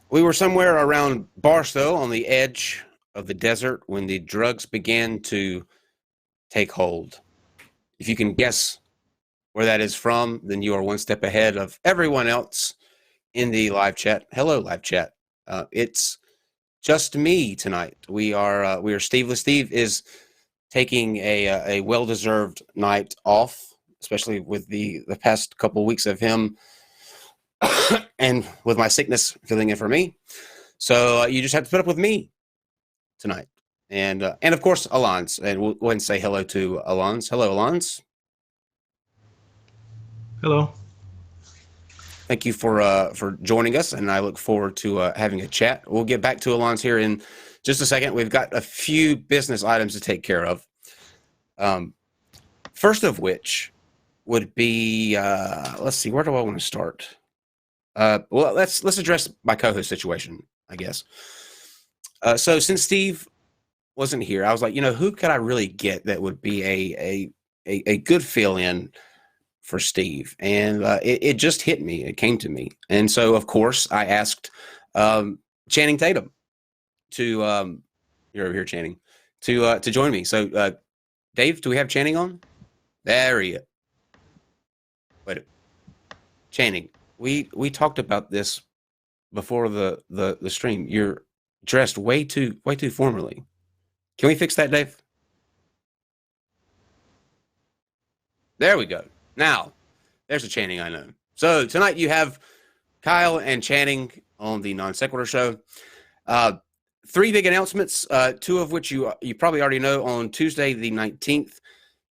We were somewhere around Barstow on the edge of the desert when the drugs began to take hold. If you can guess where that is from, then you are one step ahead of everyone else in the live chat. Hello, live chat. It's just me tonight. We are Steveless. Steve is taking a well-deserved night off, especially with the past couple of weeks of him and with my sickness filling in for me. So you just have to put up with me tonight. And of course, Alands. And we'll go ahead and say hello to Alands. Hello, Alands. Hello. Thank you for joining us, and I look forward to having a chat. We'll get back to Alands here in just a second. We've got a few business items to take care of. First of which would be, let's see, where do I want to start? Well, let's address my co-host situation, I guess. So since Steve wasn't here, I was like, who could I really get that would be a good fill-in for Steve? And it just hit me. It came to me. And so, of course, I asked Channing Tatum to, you're over here, Channing, to join me. So, Dave, do we have Channing on? There he is. Wait, Channing, we talked about this before the stream. You're dressed way too formally. Can we fix that, Dave? There we go. Now, there's a Channing I know. So tonight you have Kyle and Channing on the Non-Sequitur show. Three big announcements, two of which you probably already know. On Tuesday, the 19th,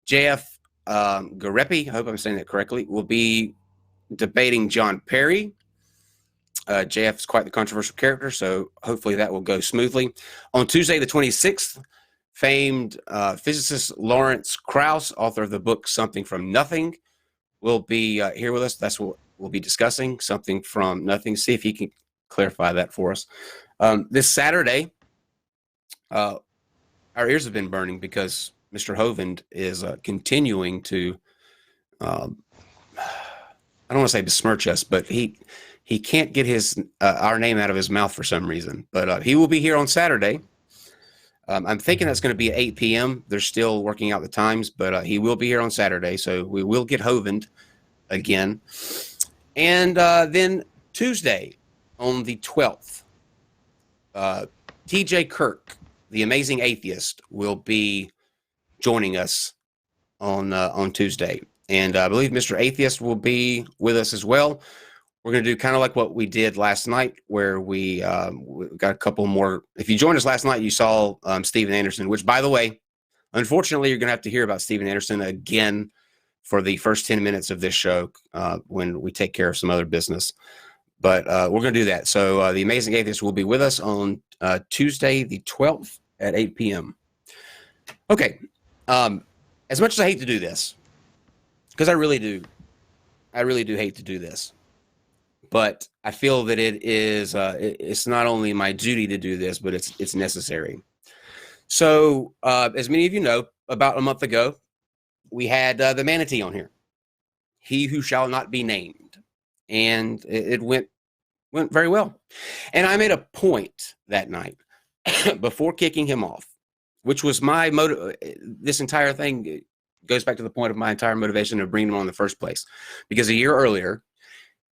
JF Garepi, I hope I'm saying that correctly, will be debating John Perry. JF is quite the controversial character, so hopefully that will go smoothly. On Tuesday, the 26th, famed physicist Lawrence Krauss, author of the book Something from Nothing, will be here with us. That's what we'll be discussing, Something from Nothing. See if he can clarify that for us. This Saturday, our ears have been burning because Mr. Hovind is continuing to, I don't want to say besmirch us, but he can't get our name out of his mouth for some reason. But he will be here on Saturday. I'm thinking that's going to be at 8 p.m. They're still working out the times, but he will be here on Saturday, so we will get Hovind again. And then Tuesday, on the 12th, T.J. Kirk, the amazing atheist, will be joining us on Tuesday. And I believe Mr. Atheist will be with us as well. We're going to do kind of like what we did last night, where we got a couple more. If you joined us last night, you saw Steven Anderson, which, by the way, unfortunately, you're going to have to hear about Steven Anderson again for the first 10 minutes of this show when we take care of some other business. But we're going to do that. So the Amazing Atheist will be with us on Tuesday, the 12th at 8 p.m. Okay. As much as I hate to do this, because I really do hate to do this. But I feel that it is it's not only my duty to do this, but it's necessary. So as many of you know, about a month ago, we had the manatee on here, he who shall not be named, and it went very well. And I made a point that night before kicking him off, which was my motive. This entire thing goes back to the point of my entire motivation of bringing him on in the first place, because a year earlier,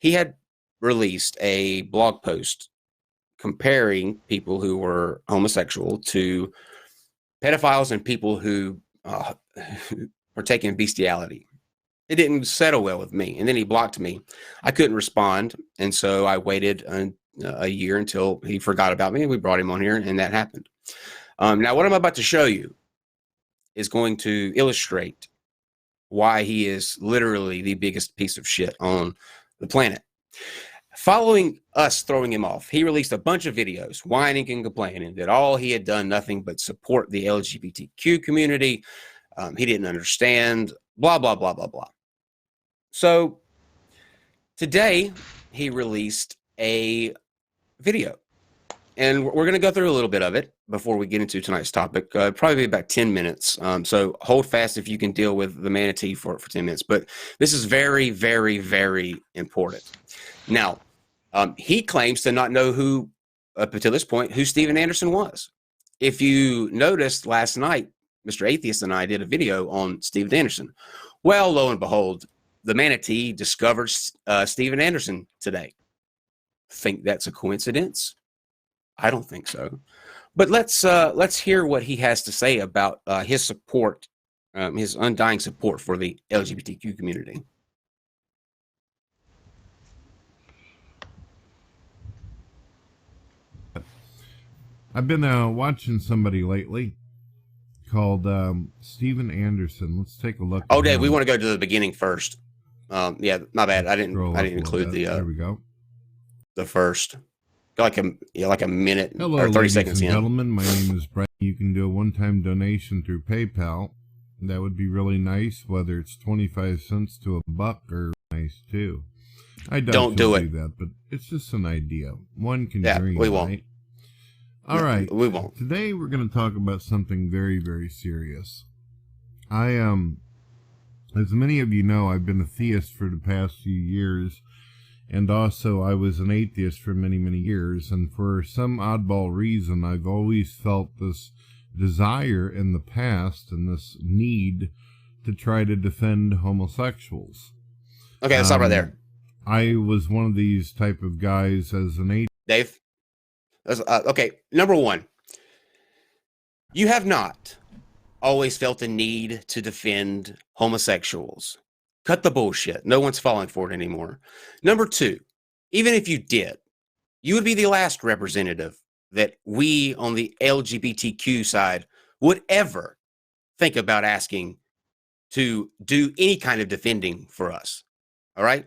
he had released a blog post comparing people who were homosexual to pedophiles and people who partake in bestiality. It didn't settle well with me, and then he blocked me. I couldn't respond, and so I waited a year until he forgot about me, and we brought him on here, and that happened. Now, what I'm about to show you is going to illustrate why he is literally the biggest piece of shit on the planet. Following us throwing him off, he released a bunch of videos whining and complaining that all he had done nothing but support the LGBTQ community. He didn't understand, blah, blah, blah, blah, blah. So today he released a video, and we're going to go through a little bit of it before we get into tonight's topic. Probably about 10 minutes. So hold fast if you can deal with the manatee for 10 minutes. But this is very, very, very important. Now, he claims to not know who up until this point, who Steven Anderson was. If you noticed last night, Mr. Atheist and I did a video on Steven Anderson. Well, lo and behold, the manatee discovered Steven Anderson today. Think that's a coincidence? I don't think so. But let's hear what he has to say about his support, his undying support for the LGBTQ community. I've been watching somebody lately called Steven Anderson. Let's take a look. Oh, Dave, we want to go to the beginning first. Yeah, my bad. I didn't include the. There we go. The first, like a minute. Hello, or 30 ladies seconds and in. gentlemen. My name is Brett. You can do a one-time donation through PayPal. That would be really nice. Whether it's 25 cents to $1 or nice too. I don't do that, but it's just an idea. One can dream. We won't. Right? All right. We won't. Today we're going to talk about something very, very serious. As many of you know, I've been a theist for the past few years, and also I was an atheist for many, many years, and for some oddball reason, I've always felt this desire in the past and this need to try to defend homosexuals. Okay, let's stop right there. I was one of these type of guys as an atheist. Dave? Okay, number one, you have not always felt a need to defend homosexuals. Cut the bullshit. No one's falling for it anymore. Number two, even if you did, you would be the last representative that we on the LGBTQ side would ever think about asking to do any kind of defending for us. All right?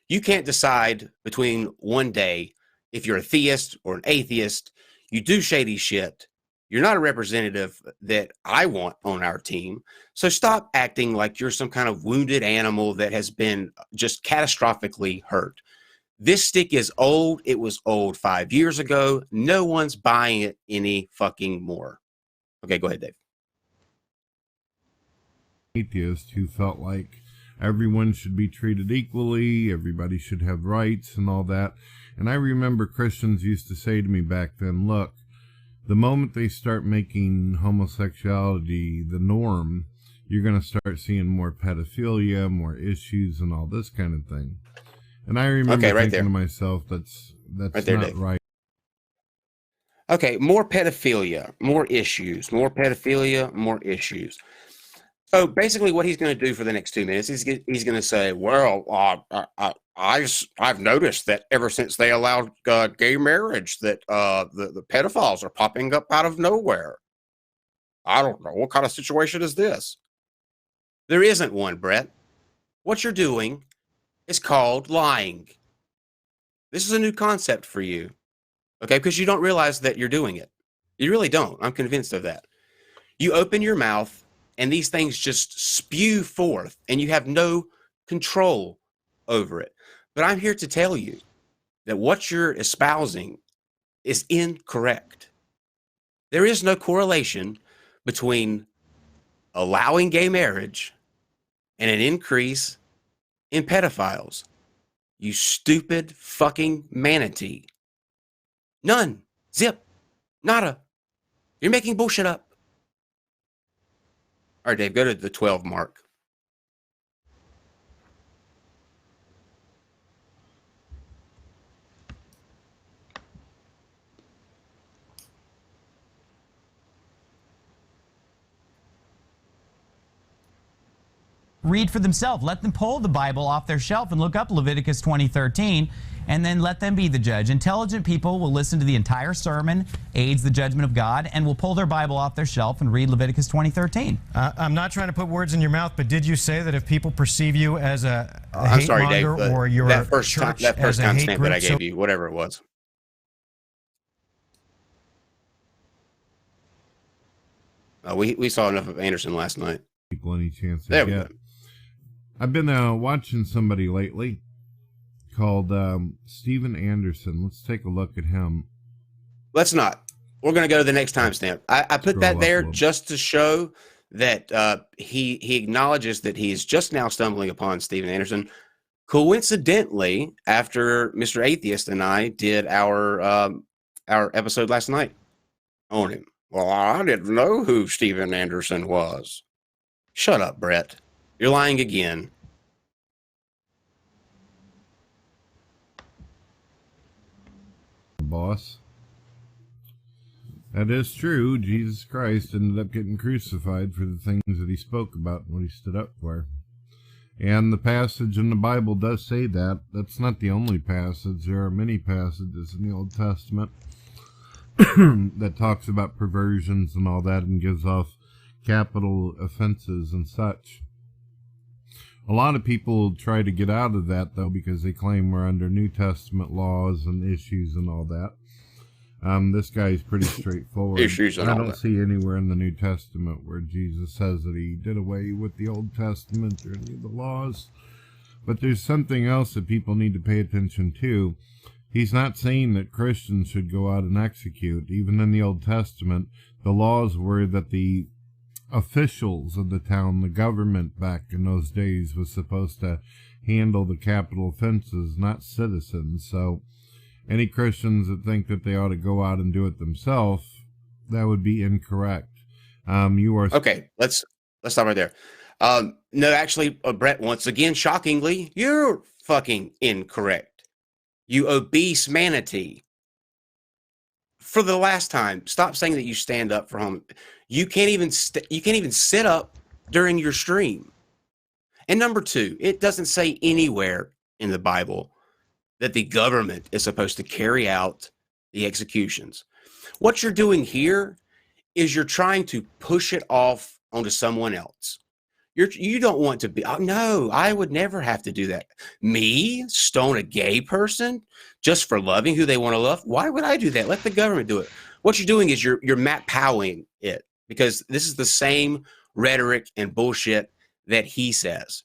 You can't decide between one day if you're a theist or an atheist. You do shady shit. You're not a representative that I want on our team. So stop acting like you're some kind of wounded animal that has been just catastrophically hurt. This stick is old. It was old 5 years ago. No one's buying it any fucking more. Okay, go ahead, Dave. Atheist who felt like everyone should be treated equally, everybody should have rights and all that. And I remember Christians used to say to me back then, look, the moment they start making homosexuality the norm, you're going to start seeing more pedophilia, more issues, and all this kind of thing. And I remember thinking to myself, that's right there, not Dave. Right. Okay, more pedophilia, more issues, more pedophilia, more issues. So basically what he's going to do for the next 2 minutes is he's going to say, well, I've noticed that ever since they allowed gay marriage that the pedophiles are popping up out of nowhere. I don't know. What kind of situation is this? There isn't one, Brett. What you're doing is called lying. This is a new concept for you, okay? Because you don't realize that you're doing it. You really don't. I'm convinced of that. You open your mouth and these things just spew forth and you have no control over it. But I'm here to tell you that what you're espousing is incorrect. There is no correlation between allowing gay marriage and an increase in pedophiles. You stupid fucking manatee. None. Zip. Nada. You're making bullshit up. All right, Dave, go to the 12 mark. Read for themselves. Let them pull the Bible off their shelf and look up Leviticus 20:13, and then let them be the judge. Intelligent people will listen to the entire sermon, aids the judgment of God, and will pull their Bible off their shelf and read Leviticus 20:13. I'm not trying to put words in your mouth, but did you say that if people perceive you as a I'm hate sorry, monger Dave, or your that first church time stamp that I gave you, whatever it was. We saw enough of Anderson last night. People any chance they get. I've been watching somebody lately called Steven Anderson. Let's take a look at him. Let's not. We're going to go to the next timestamp. I put that there just to show that he acknowledges that he is just now stumbling upon Steven Anderson. Coincidentally, after Mr. Atheist and I did our our episode last night on him. Well, I didn't know who Steven Anderson was. Shut up, Brett. You're lying again. Boss. That is true. Jesus Christ ended up getting crucified for the things that he spoke about and what he stood up for. And the passage in the Bible does say that. That's not the only passage. There are many passages in the Old Testament that talks about perversions and all that and gives off capital offenses and such. A lot of people try to get out of that, though, because they claim we're under New Testament laws and issues and all that. This guy's pretty straightforward. Issues and I all don't that. see anywhere in the New Testament where Jesus says that he did away with the Old Testament or any of the laws. But there's something else that people need to pay attention to. He's not saying that Christians should go out and execute. Even in the Old Testament, the laws were that the officials of the town, the government back in those days, was supposed to handle the capital offenses, not citizens. So any Christians that think that they ought to go out and do it themselves, that would be incorrect. You are Okay, let's stop right there. No, actually, Brett, once again, shockingly, you're fucking incorrect. You obese manatee. For the last time, stop saying that you stand up for home. You can't even sit up during your stream. And number two, it doesn't say anywhere in the Bible that the government is supposed to carry out the executions. What you're doing here is you're trying to push it off onto someone else. You don't want to be, oh, no, I would never have to do that. Me, stone a gay person just for loving who they want to love? Why would I do that? Let the government do it. What you're doing is you're Matt Powelling it, because this is the same rhetoric and bullshit that he says.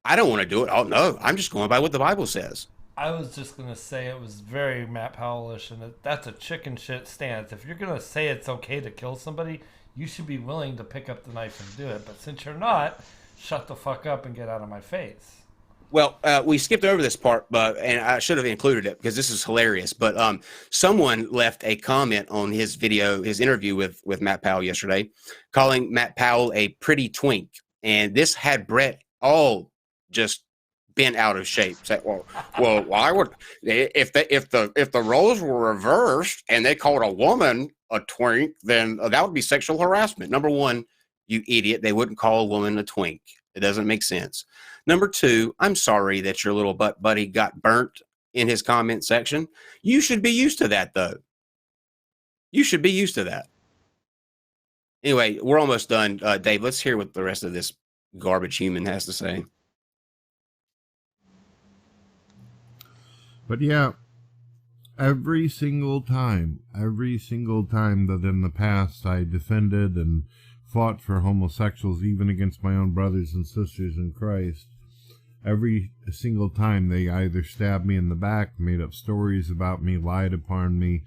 I don't want to do it. Oh, no, I'm just going by what the Bible says. I was just going to say it was very Matt Powellish, and that's a chicken shit stance. If you're going to say it's okay to kill somebody, you should be willing to pick up the knife and do it. But since you're not, shut the fuck up and get out of my face. Well, we skipped over this part, and I should have included it because this is hilarious. But someone left a comment on his video, his interview with Matt Powell yesterday, calling Matt Powell a pretty twink. And this had Brett all just bent out of shape. Say, well, I would if the roles were reversed and they called a woman a twink, then that would be sexual harassment. Number one, you idiot, they wouldn't call a woman a twink. It doesn't make sense. Number two, I'm sorry that your little butt buddy got burnt in his comment section. You should be used to that, though. You should be used to that. Anyway, we're almost done. Dave, let's hear what the rest of this garbage human has to say. But yeah, every single time that in the past I defended and fought for homosexuals, even against my own brothers and sisters in Christ, every single time they either stabbed me in the back, made up stories about me, lied upon me,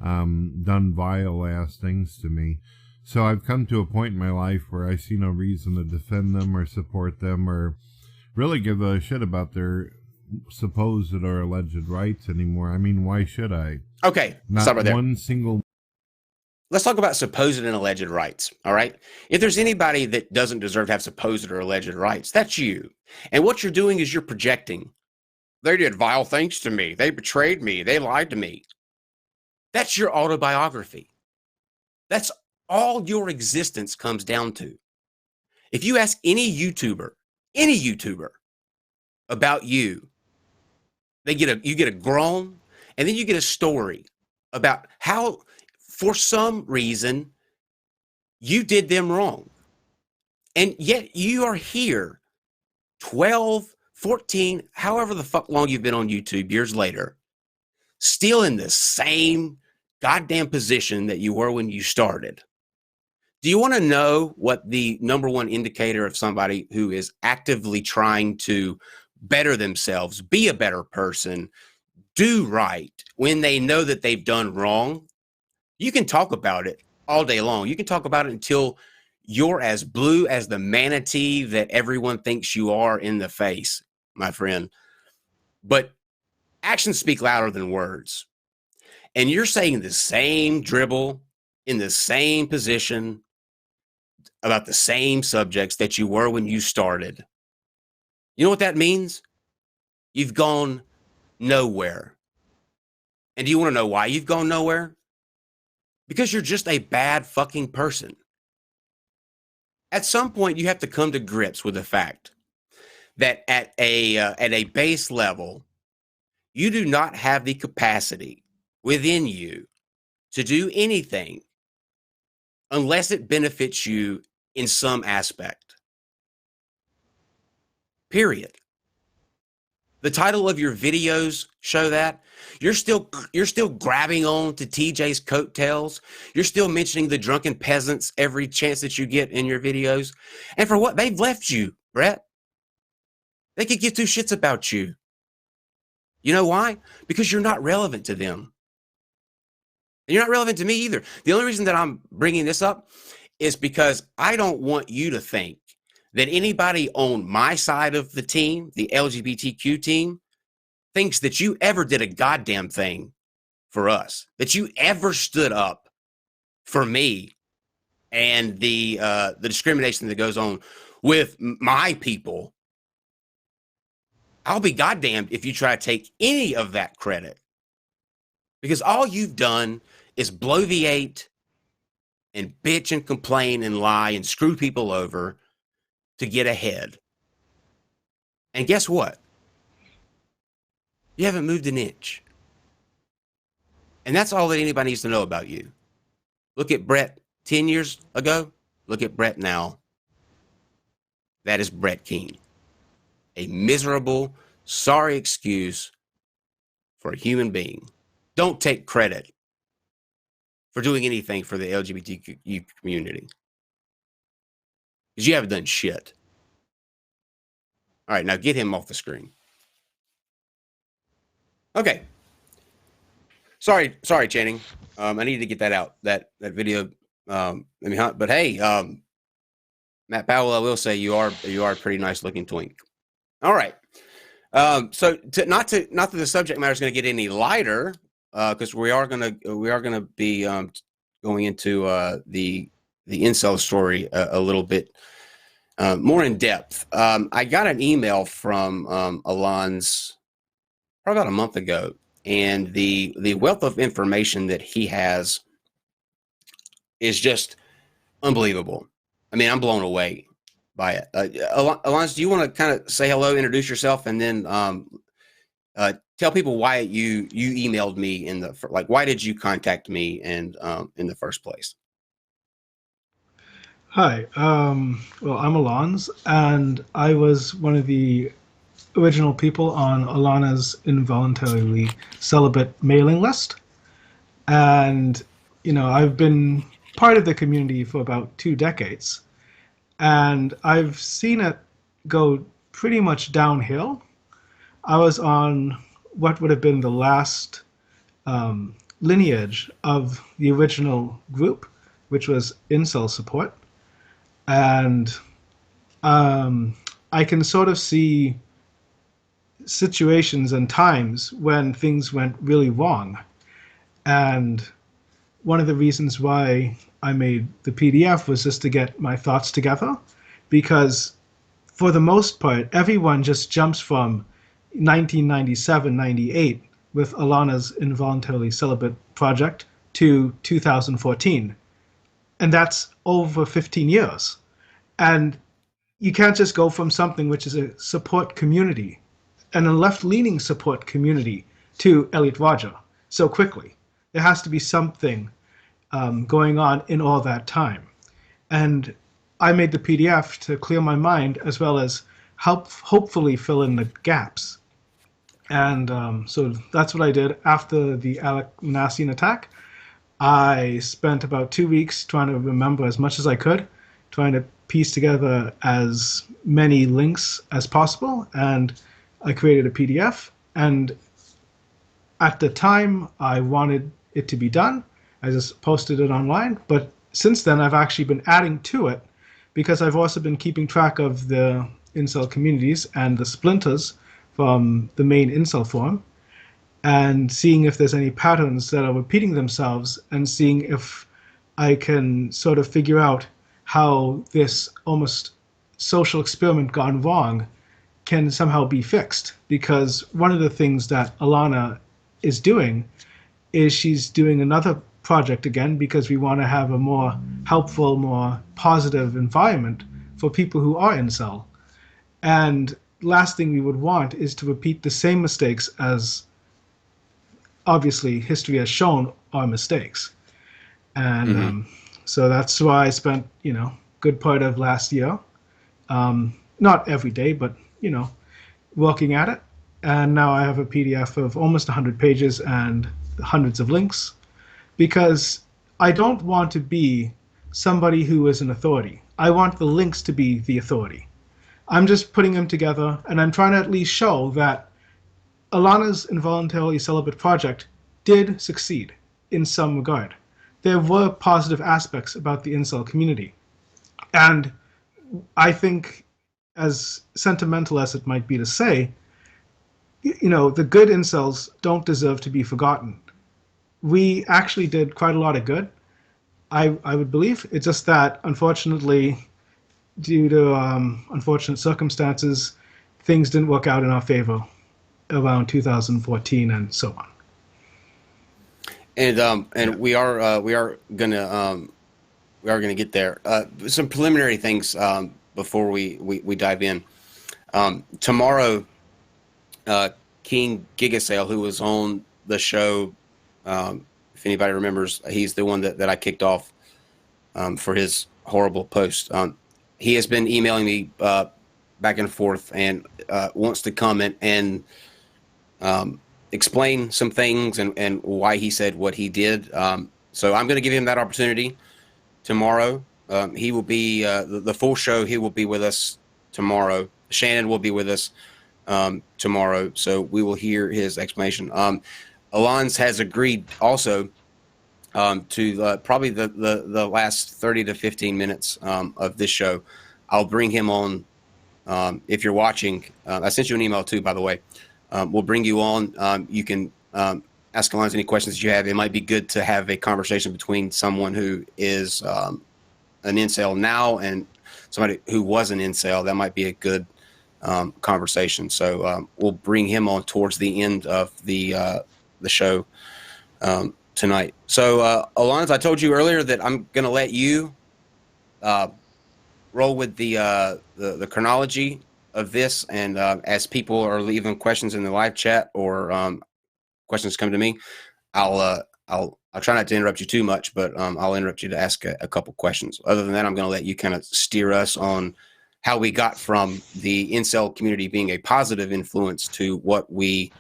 done vile ass things to me. So I've come to a point in my life where I see no reason to defend them or support them or really give a shit about their supposed or alleged rights anymore. I mean, why should I? Okay, Not stop right there. one single. Let's talk about supposed and alleged rights, all right? If there's anybody that doesn't deserve to have supposed or alleged rights, that's you. And what you're doing is you're projecting. They did vile things to me. They betrayed me. They lied to me. That's your autobiography. That's all your existence comes down to. If you ask any YouTuber about you, you get a groan, and then you get a story about how, for some reason, you did them wrong. And yet you are here 12, 14, however the fuck long you've been on YouTube years later, still in the same goddamn position that you were when you started. Do you want to know what the number one indicator of somebody who is actively trying to better themselves, be a better person, do right when they know that they've done wrong? You can talk about it all day long. You can talk about it until you're as blue as the manatee that everyone thinks you are in the face, my friend. But actions speak louder than words. and you're saying the same dribble in the same position about the same subjects that you were when you started. You know what that means? You've gone nowhere. And do you want to know why you've gone nowhere? Because you're just a bad fucking person. At some point, you have to come to grips with the fact that at a base level, you do not have the capacity within you to do anything unless it benefits you in some aspect. Period. The title of your videos show that. You're still grabbing on to TJ's coattails. You're still mentioning the drunken peasants every chance that you get in your videos. And for what? They've left you, Brett. They could give two shits about you. You know why? Because you're not relevant to them. And you're not relevant to me either. The only reason that I'm bringing this up is because I don't want you to think that anybody on my side of the team, the LGBTQ team, thinks that you ever did a goddamn thing for us, that you ever stood up for me and the discrimination that goes on with my people. I'll be goddamned if you try to take any of that credit, because all you've done is bloviate and bitch and complain and lie and screw people over to get ahead. And guess what? You haven't moved an inch. And that's all that anybody needs to know about you. Look at Brett 10 years ago. Look at Brett now. That is Brett Keane. A miserable, sorry excuse for a human being. Don't take credit for doing anything for the LGBTQ community, because you haven't done shit. All right, now get him off the screen. Okay. Sorry, Channing. I needed to get that out. That video. But hey, Matt Powell, I will say you are a pretty nice looking twink. All right. So not that the subject matter is going to get any lighter, because we are gonna be going into the incel story a little bit more in depth. I got an email from Alands probably about a month ago, and the wealth of information that he has is just unbelievable. I mean, I'm blown away by it. Alands, do you want to kind of say hello, introduce yourself, and then tell people why you emailed me why did you contact me in the first place? Hi, well, I'm Alands, and I was one of the original people on Alana's involuntarily celibate mailing list. And, I've been part of the community for about 2 decades, and I've seen it go pretty much downhill. I was on what would have been the last lineage of the original group, which was Incel support. And I can sort of see situations and times when things went really wrong. And one of the reasons why I made the PDF was just to get my thoughts together, because for the most part, everyone just jumps from 1997, 98 with Alana's involuntarily celibate project to 2014. And that's over 15 years. And you can't just go from something which is a support community and a left-leaning support community to Elliot Rodger so quickly. There has to be something going on in all that time. And I made the PDF to clear my mind, as well as hopefully fill in the gaps. And so that's what I did after the Alec Manassian attack. I spent about 2 weeks trying to remember as much as I could, trying to piece together as many links as possible, and I created a PDF. And at the time, I wanted it to be done. I just posted it online. But since then, I've actually been adding to it, because I've also been keeping track of the incel communities and the splinters from the main incel forum. and seeing if there's any patterns that are repeating themselves, and seeing if I can sort of figure out how this almost social experiment gone wrong can somehow be fixed. Because one of the things that Alana is doing is she's doing another project again, because we want to have a more helpful, more positive environment for people who are incel. And last thing we would want is to repeat the same mistakes as obviously history has shown are mistakes. And so that's why I spent, good part of last year, not every day, but, working at it. And now I have a PDF of almost 100 pages and hundreds of links, because I don't want to be somebody who is an authority. I want the links to be the authority. I'm just putting them together, and I'm trying to at least show that Alana's involuntarily celibate project did succeed in some regard. There were positive aspects about the incel community. And I think, as sentimental as it might be to say, the good incels don't deserve to be forgotten. We actually did quite a lot of good, I would believe. It's just that, unfortunately, due to unfortunate circumstances, things didn't work out in our favor around 2014 and so on. And we are gonna get there. Some preliminary things before we dive in. Tomorrow, Keane Giga, who was on the show, if anybody remembers, he's the one that I kicked off for his horrible post. He has been emailing me back and forth and wants to comment and explain some things and why he said what he did. So I'm going to give him that opportunity tomorrow. He will be the full show. He will be with us tomorrow. Shannon will be with us tomorrow, so we will hear his explanation. Alands has agreed also to probably the last 30 to 15 minutes of this show. I'll bring him on. If you're watching, I sent you an email too, by the way. We'll bring you on. You can ask Alands any questions that you have. It might be good to have a conversation between someone who is an incel now and somebody who was an incel. That might be a good conversation. So we'll bring him on towards the end of the show tonight. So Alands, I told you earlier that I'm going to let you roll with the chronology of this, and as people are leaving questions in the live chat or questions come to me, I'll try not to interrupt you too much, but I'll interrupt you to ask a couple questions. Other than that, I'm going to let you kind of steer us on how we got from the incel community being a positive influence to what we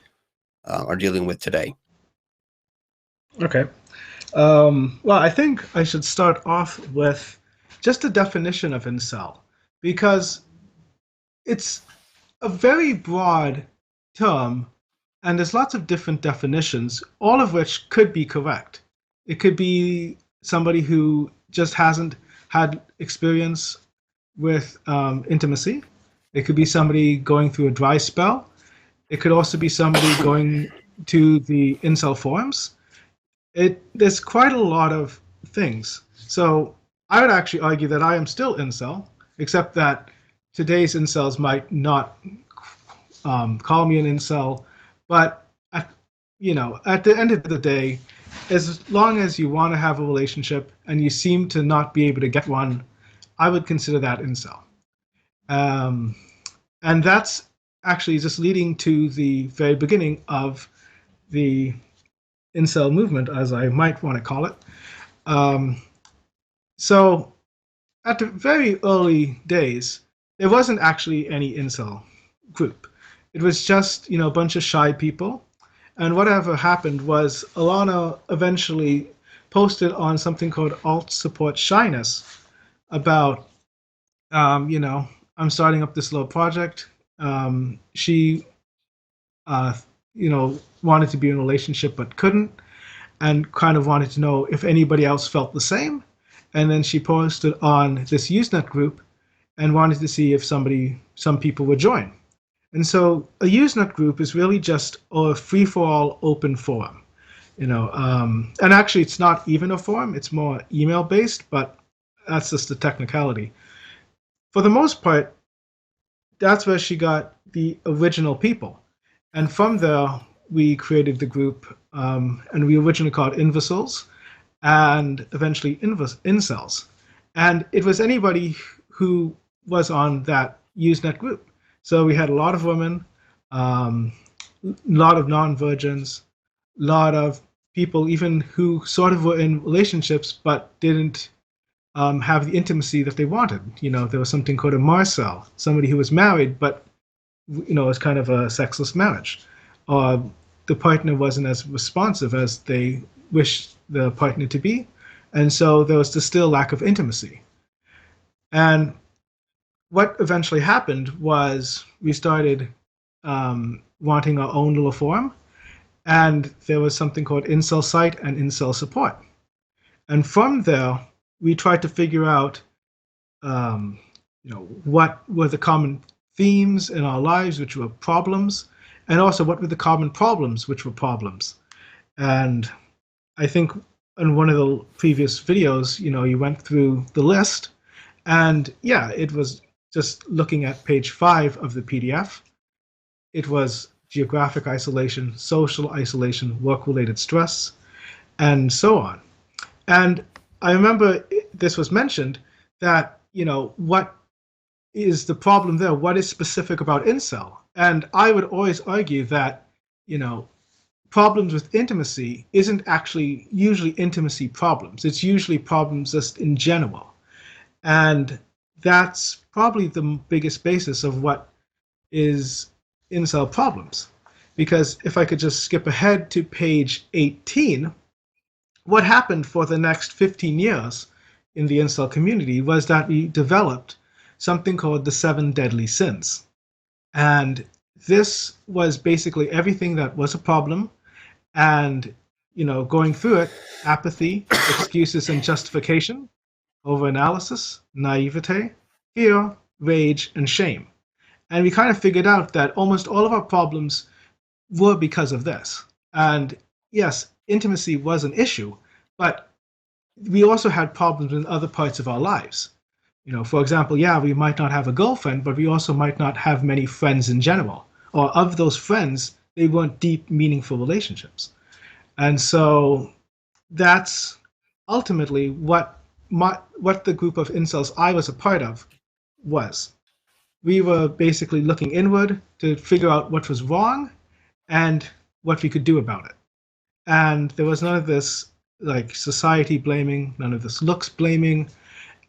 are dealing with today. Okay. Well, I think I should start off with just a definition of incel, because it's a very broad term, and there's lots of different definitions, all of which could be correct. It could be somebody who just hasn't had experience with intimacy. It could be somebody going through a dry spell. It could also be somebody going to the incel forums. There's quite a lot of things. So I would actually argue that I am still incel, except that today's incels might not call me an incel, but at the end of the day, as long as you want to have a relationship and you seem to not be able to get one, I would consider that incel. And that's actually just leading to the very beginning of the incel movement, as I might want to call it. So at the very early days, there wasn't actually any incel group. It was just, a bunch of shy people. And whatever happened was Alana eventually posted on something called Alt Support Shyness about, I'm starting up this little project. She, wanted to be in a relationship but couldn't, and kind of wanted to know if anybody else felt the same. And then she posted on this Usenet group and wanted to see if some people would join. And so a Usenet group is really just a free-for-all open forum. And actually it's not even a forum, it's more email-based, but that's just the technicality. For the most part, that's where she got the original people. And from there, we created the group, and we originally called Incels, and eventually Incels. And it was anybody who was on that Usenet group. So we had a lot of women, a lot of non-virgins, a lot of people even who sort of were in relationships but didn't have the intimacy that they wanted. There was something called a Marcel, somebody who was married but was kind of a sexless marriage, or the partner wasn't as responsive as they wished the partner to be, and so there was still lack of intimacy. And what eventually happened was we started wanting our own little forum, and there was something called Incel Site and Incel Support. And from there, we tried to figure out, what were the common themes in our lives, which were problems, and also what were the common problems, which were problems. And I think in one of the previous videos, you went through the list, and yeah, it was just looking at page 5 of the PDF. It was geographic isolation, social isolation, work-related stress, and so on. And I remember this was mentioned that, what is the problem there? What is specific about incel? And I would always argue that, problems with intimacy isn't actually usually intimacy problems. It's usually problems just in general. And that's probably the biggest basis of what is incel problems. Because if I could just skip ahead to page 18, what happened for the next 15 years in the incel community was that we developed something called the 7 deadly sins. And this was basically everything that was a problem, and going through it: apathy, excuses and justification, overanalysis, naivete, fear, rage, and shame. And we kind of figured out that almost all of our problems were because of this. And yes, intimacy was an issue, but we also had problems in other parts of our lives. For example, yeah, we might not have a girlfriend, but we also might not have many friends in general. Or of those friends, they weren't deep, meaningful relationships. And so that's ultimately what the group of incels I was a part of was. We were basically looking inward to figure out what was wrong and what we could do about it. And there was none of this like society blaming, none of this looks blaming.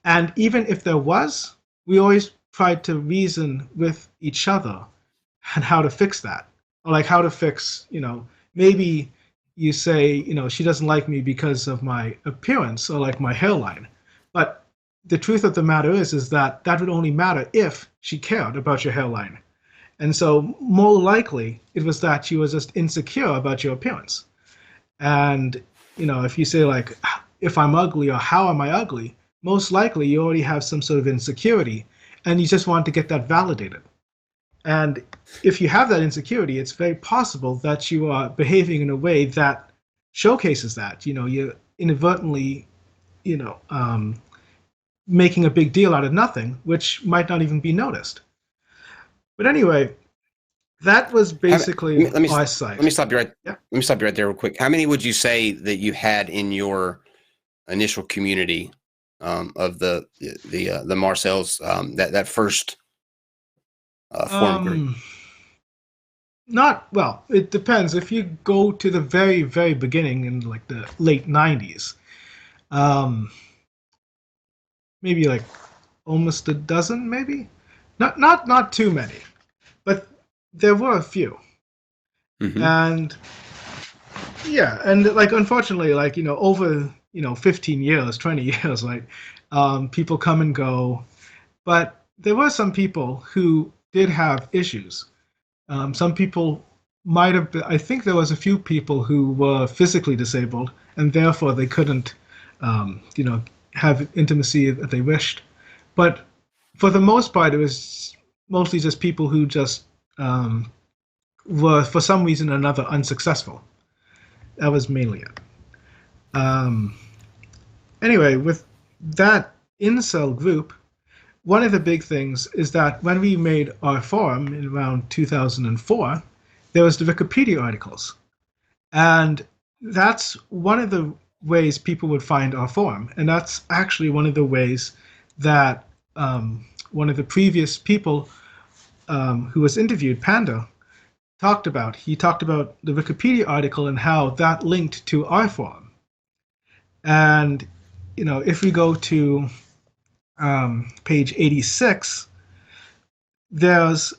And even if there was, we always tried to reason with each other and how to fix that. Or like how to fix, maybe you say, she doesn't like me because of my appearance or like my hairline. But the truth of the matter is that would only matter if she cared about your hairline. And so more likely it was that she was just insecure about your appearance. And, if you say like, if I'm ugly or how am I ugly, most likely you already have some sort of insecurity and you just want to get that validated. And if you have that insecurity, it's very possible that you are behaving in a way that showcases that. You're inadvertently, making a big deal out of nothing, which might not even be noticed. But anyway, that was basically our site. Let me stop you right. Yeah. Let me stop you right there real quick. How many would you say that you had in your initial community of the Marcells, that first forum group? Not well. It depends. If you go to the very, very beginning in like the late '90s, maybe like almost a dozen, maybe. Not too many, but there were a few. Mm-hmm. And yeah, and like unfortunately, like over 15 years, 20 years, like people come and go, but there were some people who did have issues. Some people might have been, I think there was a few people who were physically disabled and therefore they couldn't, have intimacy that they wished. But for the most part, it was mostly just people who just were for some reason or another unsuccessful. That was mainly it. Anyway, with that incel group, one of the big things is that when we made our forum in around 2004, there was the Wikipedia articles. And that's one of the ways people would find our forum. And that's actually one of the ways that one of the previous people who was interviewed, Panda, talked about. He talked about the Wikipedia article and how that linked to our forum. And, if we go to page 86, there's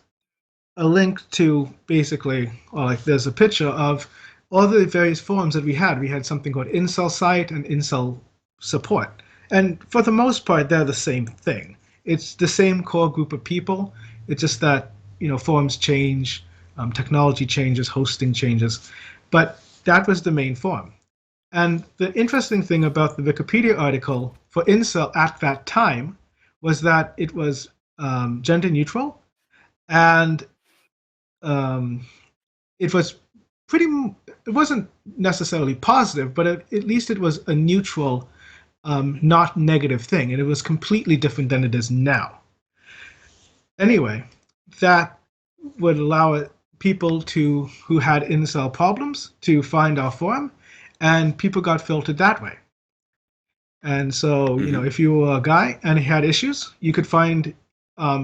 a link to basically, or like there's a picture of all the various forums that we had. We had something called Incel Site and Incel Support. And for the most part, they're the same thing. It's the same core group of people. It's just that, forums change, technology changes, hosting changes. But that was the main forum. And the interesting thing about the Wikipedia article for Incel at that time was that it was gender neutral, and it was it wasn't necessarily positive, but at least it was a neutral, not negative thing, and it was completely different than it is now. Anyway, that would allow people who had incel problems to find our forum, and people got filtered that way. And so, if you were a guy and he had issues, you could find,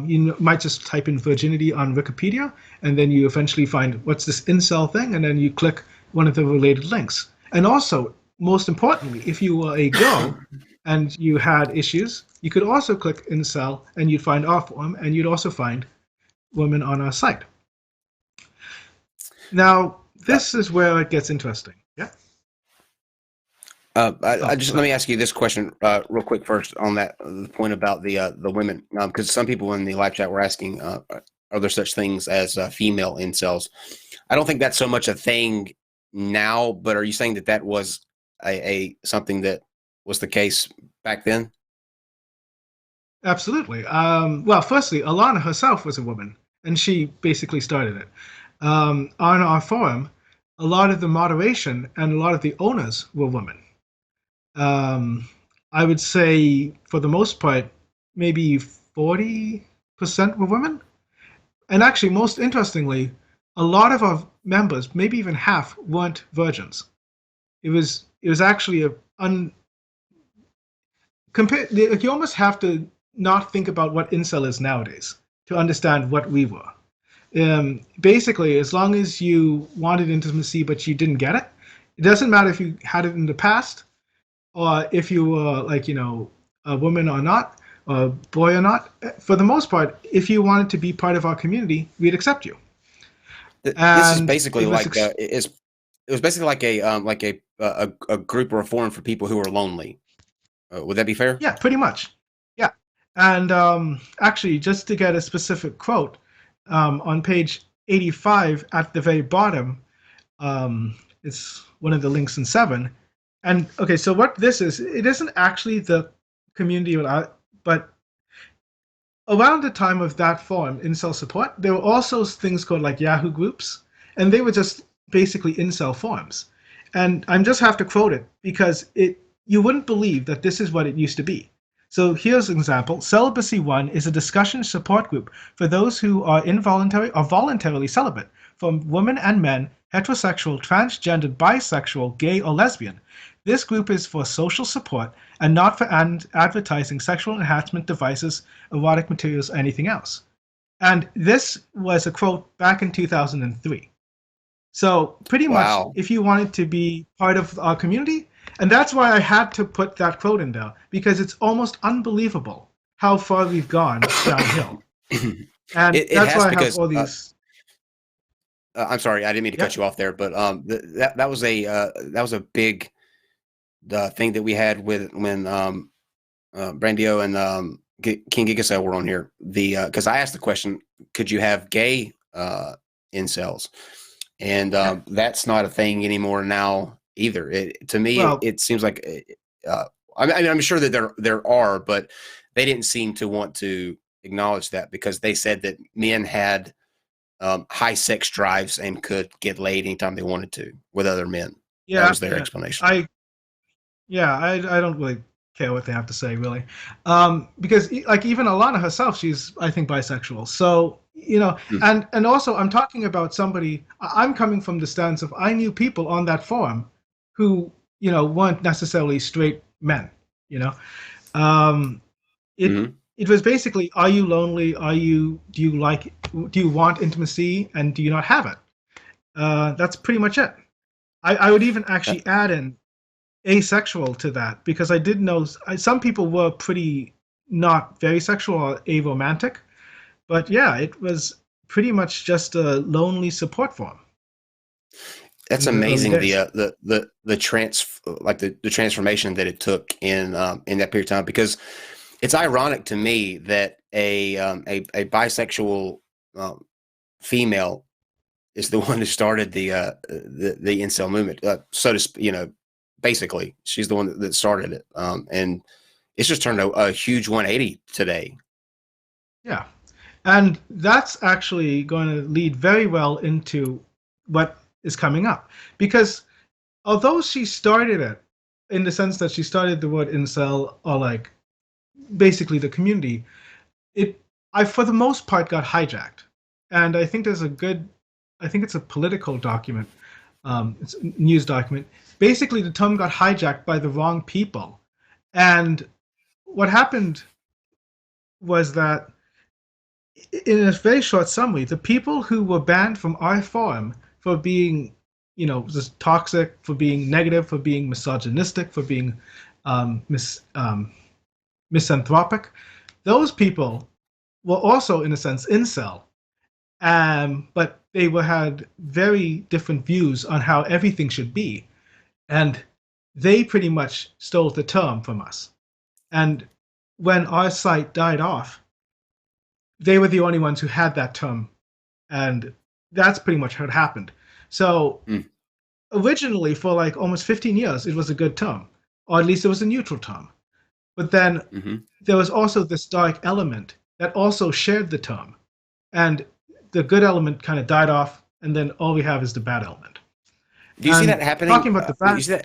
you might just type in virginity on Wikipedia, and then you eventually find what's this incel thing, and then you click one of the related links. And also, most importantly, if you were a girl and you had issues, you could also click incel, and you'd find our forum, and you'd also find women on our site. Now, this is where it gets interesting. Yeah. I just let me ask you this question real quick first on that the point about the women, because some people in the live chat were asking, are there such things as female incels? I don't think that's so much a thing now, but are you saying that was a something that was the case back then? Absolutely. Well, firstly, Alana herself was a woman, and she basically started it. On our forum, a lot of the moderation and a lot of the owners were women. I would say, for the most part, maybe 40% were women. And actually, most interestingly, a lot of our members, maybe even half, weren't virgins. It was actually you almost have to not think about what incel is nowadays to understand what we were. Basically, as long as you wanted intimacy but you didn't get it, it doesn't matter if you had it in the past, or if you were a woman or not, or a boy or not. For the most part, if you wanted to be part of our community, we'd accept you. This is basically it was basically like a group or a forum for people who are lonely. Would that be fair? Yeah, pretty much. Yeah. And actually, just to get a specific quote, on page 85 at the very bottom, it's one of the links in 7. And okay, so what this is, it isn't actually the community, but around the time of that forum, Incel Support, there were also things called like Yahoo groups, and they were just basically Incel forums. And I just have to quote it because you wouldn't believe that this is what it used to be. So here's an example. Celibacy 1 is a discussion support group for those who are involuntary or voluntarily celibate, from women and men, heterosexual, transgendered, bisexual, gay, or lesbian. This group is for social support and not for advertising sexual enhancement devices, erotic materials, or anything else. And this was a quote back in 2003. So pretty much, if you wanted to be part of our community, and that's why I had to put that quote in there, because it's almost unbelievable how far we've gone downhill. And that's why I have all these. I'm sorry, I didn't mean to cut you off there, but that was a big thing that we had when Brandio and King Giga were on here. Because I asked the question, could you have gay incels? And that's not a thing anymore now either. To me, it seems like I'm sure that there are, but they didn't seem to want to acknowledge that because they said that men had high sex drives and could get laid anytime they wanted to with other men. Yeah, That was their yeah. explanation. I don't really care what they have to say, really, because like even Alana herself, she's I think bisexual. So and also I'm talking about somebody. I'm coming from the stance of I knew people on that forum who weren't necessarily straight men. You know, um, it Mhm. it was basically, are you lonely? Do you want intimacy, and do you not have it? That's pretty much it. I would even actually add in asexual to that because I did know some people were pretty not very sexual or aromantic, but yeah, it was pretty much just a lonely support form That's in the early amazing. days. The transformation that it took in that period of time, because it's ironic to me that a bisexual female is the one who started the incel movement. So to basically, she's the one that started it, and it's just turned a huge 180 today. Yeah, and that's actually going to lead very well into what is coming up because although she started it in the sense that she started the word incel or like basically the community, it I for the most part got hijacked, and I think I think it's a political document, it's a news document. Basically, the term got hijacked by the wrong people, and what happened was that, in a very short summary, the people who were banned from our forum for being, just toxic, for being negative, for being misogynistic, for being misanthropic, those people were also, in a sense, incel. But they had very different views on how everything should be, and they pretty much stole the term from us. And when our site died off, they were the only ones who had that term, and that's pretty much what happened. So Mm. originally, for like almost 15 years, it was a good term, or at least it was a neutral term. But then Mm-hmm. there was also this dark element that also shared the term, and the good element kind of died off, and then all we have is the bad element. Do you see And that happening? talking about the You bad, see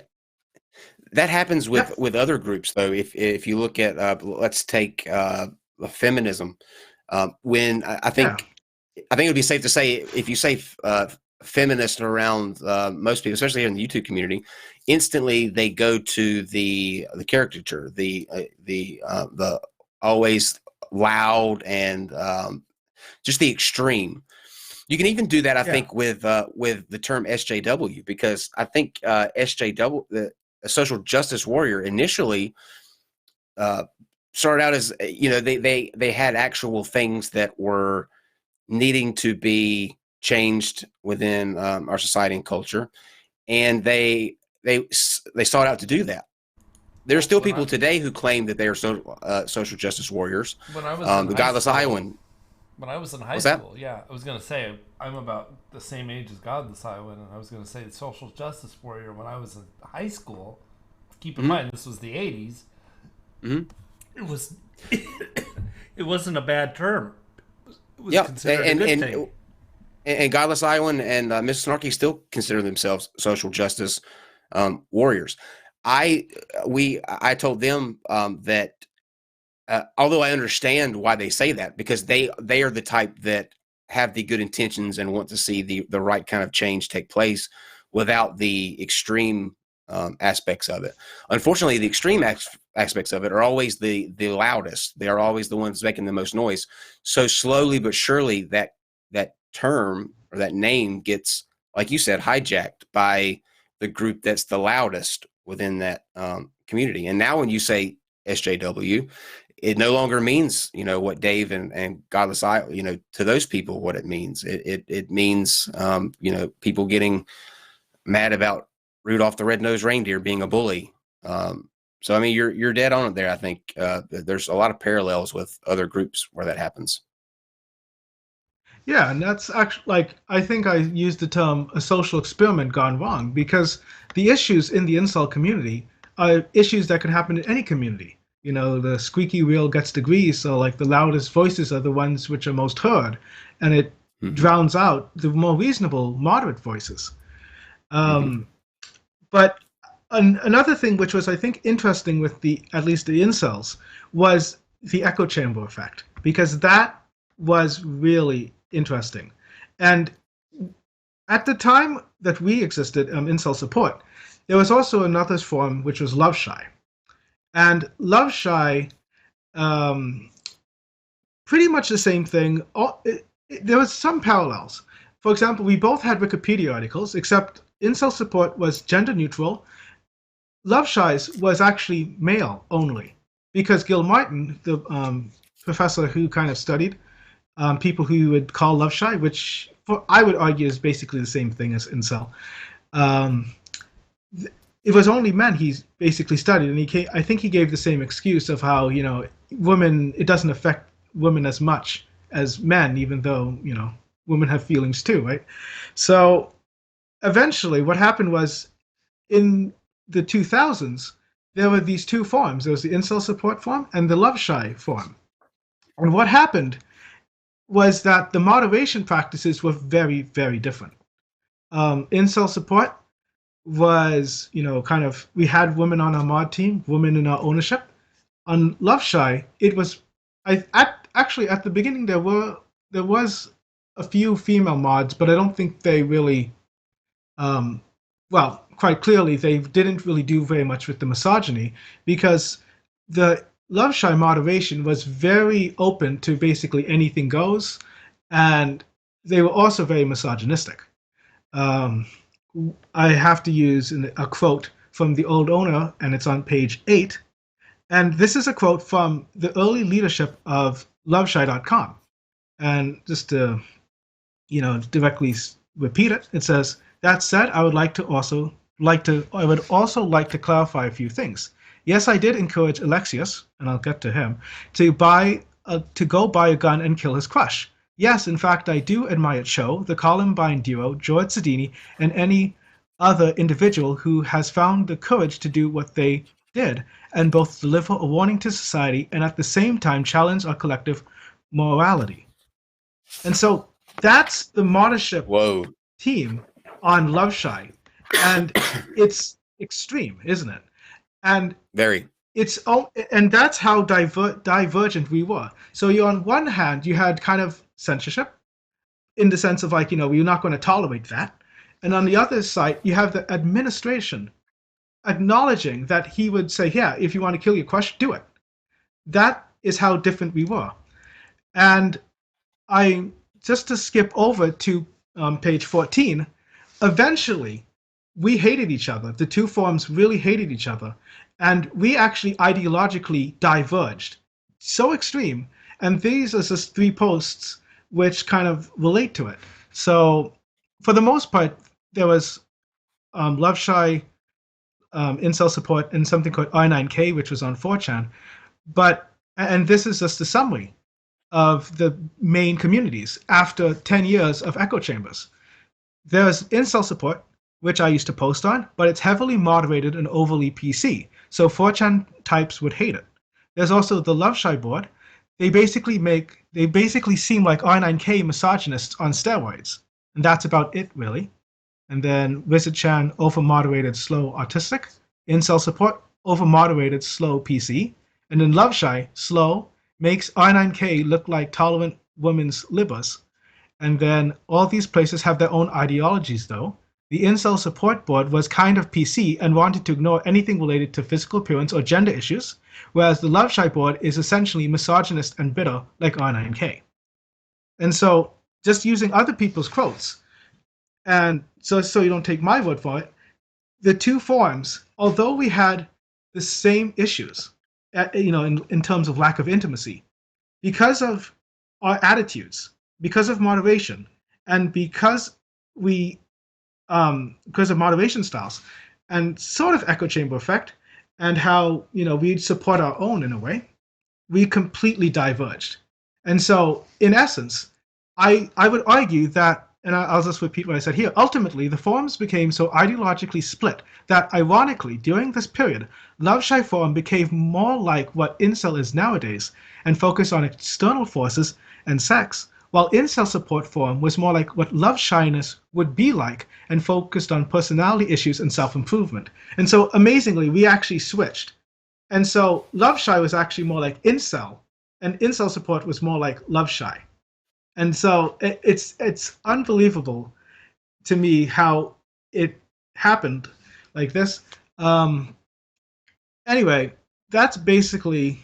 that happens yeah, with other groups though. If you look at let's take feminism, when yeah, I think it would be safe to say if you say feminist around most people, especially in the YouTube community, instantly they go to the caricature, the always loud and just the extreme. You can even do that, I yeah, think, with the term SJW, because I think SJW, the social justice warrior, initially started out as they had actual things that were needing to be changed within our society and culture, and they sought out to do that. There are still When people I today who claim that they are social justice warriors. when I was in The high Godless school, Iowan. when I was in high What's that? school, yeah, I was gonna say I'm about the same age as Godless Iowan, and I was gonna say the social justice warrior when I was in high school. Keep in Mhm. mind this was the '80s. Mhm. It was it wasn't a bad term. It was Yeah, considered a good thing. and Godless Iowan and Miss Snarky still consider themselves social justice warriors. I I told them that although I understand why they say that, because they are the type that have the good intentions and want to see the right kind of change take place without the extreme aspects of it. Unfortunately, the extreme aspects of it are always the loudest. They are always the ones making the most noise. So slowly but surely, that term or that name gets, like you said, hijacked by the group that's the loudest within that community. And now when you say SJW, it no longer means what Dave and Godless Eye, to those people what it means. It means people getting mad about Rudolph the Red-Nosed Reindeer being a bully. So I mean, you're dead on it there. I think there's a lot of parallels with other groups where that happens. yeah, and that's actually like I think I used the term a social experiment gone wrong because the issues in the incel community are issues that can happen in any community. The squeaky wheel gets the grease, so like the loudest voices are the ones which are most heard, and it drowns out the more reasonable, moderate voices. But another thing which was, I think, interesting with at least the incels was the echo chamber effect, because that was really interesting. And at the time that we existed, incel support, there was also another form which was love shy. And love shy, pretty much the same thing. There was some parallels. For example, we both had Wikipedia articles, except incel support was gender neutral. Love Shy's was actually male only, because Gil Martin, the professor who kind of studied people who you would call Love Shy, which I would argue is basically the same thing as incel. It was only men he basically studied, and I think he gave the same excuse of how, women, it doesn't affect women as much as men, even though, women have feelings too, right? So eventually what happened was, in the 2000s, there were these two forms. There was the incel support form and the love shy form. And what happened was that the moderation practices were very, very different. Incel support was, kind of, we had women on our mod team, women in our ownership. On love shy, it was, actually at the beginning there was a few female mods, but I don't think they really, well, quite clearly they didn't really do very much with the misogyny, because the love shy moderation was very open to basically anything goes, and they were also very misogynistic. I have to use a quote from the old owner, and it's on page 8. And this is a quote from the early leadership of loveshy.com. And just to, directly repeat it, it says, "That said, I would also like to clarify a few things. Yes, I did encourage Alexius, and I'll get to him, to go buy a gun and kill his crush. Yes, in fact, I do admire Cho, the Columbine duo, George Sedini, and any other individual who has found the courage to do what they did, and both deliver a warning to society and at the same time challenge our collective morality." And so that's the Mothership team on Love Shy. And it's extreme, isn't it? And very. And that's how divergent we were. So on one hand, you had kind of censorship, in the sense of we're not going to tolerate that. And on the other side, you have the administration acknowledging that he would say, yeah, if you want to kill your crush, do it. That is how different we were. And just to skip over to page 14, eventually we hated each other. The two forms really hated each other. And we actually ideologically diverged. So extreme. And these are just 3 posts which kind of relate to it. So for the most part, there was Love Shy, incel support, and something called I9K, which was on 4chan. And this is just a summary of the main communities after 10 years of echo chambers. There's incel support, which I used to post on, but it's heavily moderated and overly PC, so 4chan types would hate it. There's also the Love Shy board. They basically seem like R9K misogynists on steroids, and that's about it, really. And then Wizard-chan, over-moderated, slow, autistic. Incel support, over-moderated, slow, PC. And then Love Shy, slow, makes R9K look like tolerant women's libas. And then all these places have their own ideologies, though. The Incel support board was kind of PC and wanted to ignore anything related to physical appearance or gender issues, whereas the Love Shy board is essentially misogynist and bitter like R9K. And so, just using other people's quotes, and so you don't take my word for it, the two forums, although we had the same issues, in terms of lack of intimacy, because of our attitudes, because of moderation, and because of moderation styles, and sort of echo chamber effect, and how we'd support our own in a way, we completely diverged. And so, in essence, I would argue that, and I'll just repeat what I said here, ultimately the forums became so ideologically split that, ironically, during this period, Love Shy forum became more like what Incel is nowadays, and focused on external forces and sex, while Incel Support Forum was more like what love shyness would be like and focused on personality issues and self-improvement. And so amazingly, we actually switched. And so Love Shy was actually more like Incel, and Incel Support was more like Love Shy. And so it's unbelievable to me how it happened like this. Um, anyway, that's basically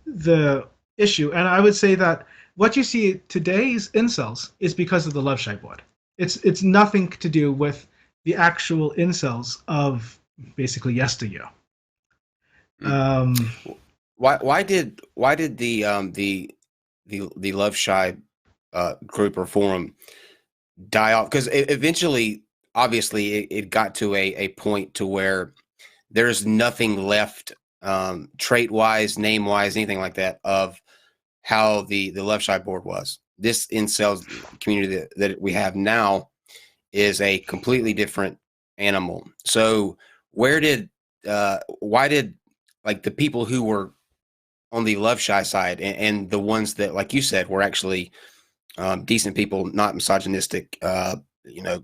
the issue. And I would say that what you see today's incels is because of the Love Shy board. It's nothing to do with the actual incels of basically yesteryear. Why did the Love Shy group or forum die off? Because eventually, obviously, it got to a point to where there's nothing left, trait wise, name wise, anything like that, of how the Love Shy board was. This incels community that we have now is a completely different animal. So why did like the people who were on the Love Shy side and the ones that, like you said, were actually decent people, not misogynistic,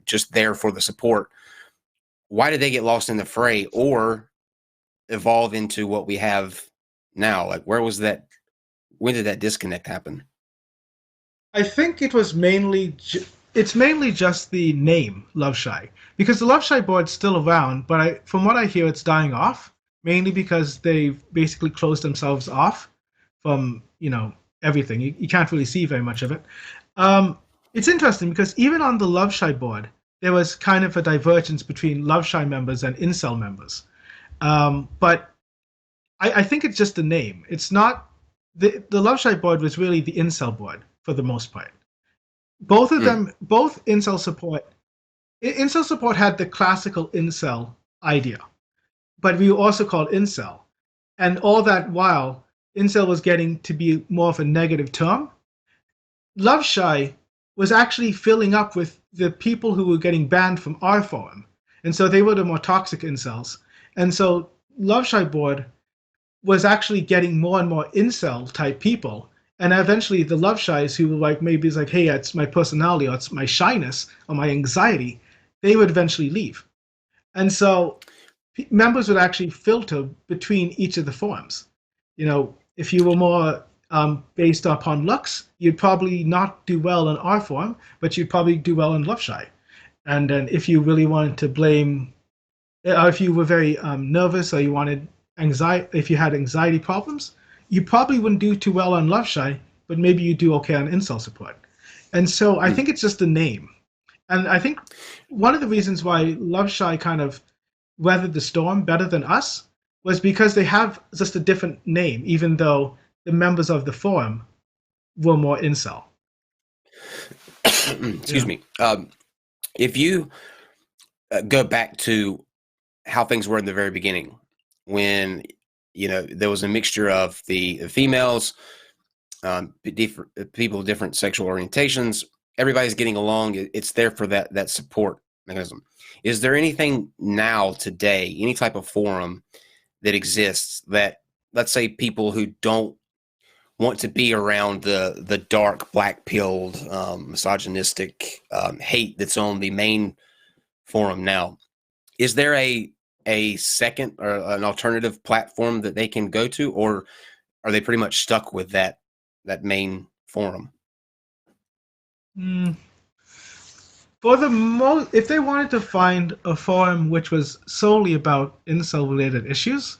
just there for the support, why did they get lost in the fray or evolve into what we have now? Like, where was that? When did that disconnect happen? I think it was it's mainly just the name Love Shy, because the Love Shy board's still around, but from what I hear, it's dying off mainly because they've basically closed themselves off from everything. You can't really see very much of it. It's interesting because even on the Love Shy board, there was kind of a divergence between Love Shy members and Incel members. But I think it's just the name. It's not the Love Shy board was really the Incel board for the most part. Both of them, both Incel support had the classical Incel idea, but we were also called Incel. And all that while, Incel was getting to be more of a negative term. Love Shy was actually filling up with the people who were getting banned from our forum. And so they were the more toxic incels. And so Love Shy board was actually getting more and more incel type people. And eventually the Love Shies who were like, maybe it's like, hey, it's my personality or it's my shyness or my anxiety, they would eventually leave. And so members would actually filter between each of the forums. If you were more based upon looks, you'd probably not do well in our forum, but you'd probably do well in Love Shy. And then if you really wanted to blame, or if you were very nervous or you wanted anxiety, if you had anxiety problems, you probably wouldn't do too well on Love Shy, but maybe you do okay on Incel Support. And so I think it's just the name. And I think one of the reasons why Love Shy kind of weathered the storm better than us was because they have just a different name, even though the members of the forum were more incel. Excuse me. If you go back to how things were in the very beginning, when there was a mixture of the females, people with different sexual orientations, everybody's getting along. It's there for that support mechanism. Is there anything now today, any type of forum that exists that, let's say, people who don't want to be around the dark, black-pilled, misogynistic hate that's on the main forum now, is there a second or an alternative platform that they can go to, or are they pretty much stuck with that main forum? For the most, if they wanted to find a forum which was solely about incel-related issues,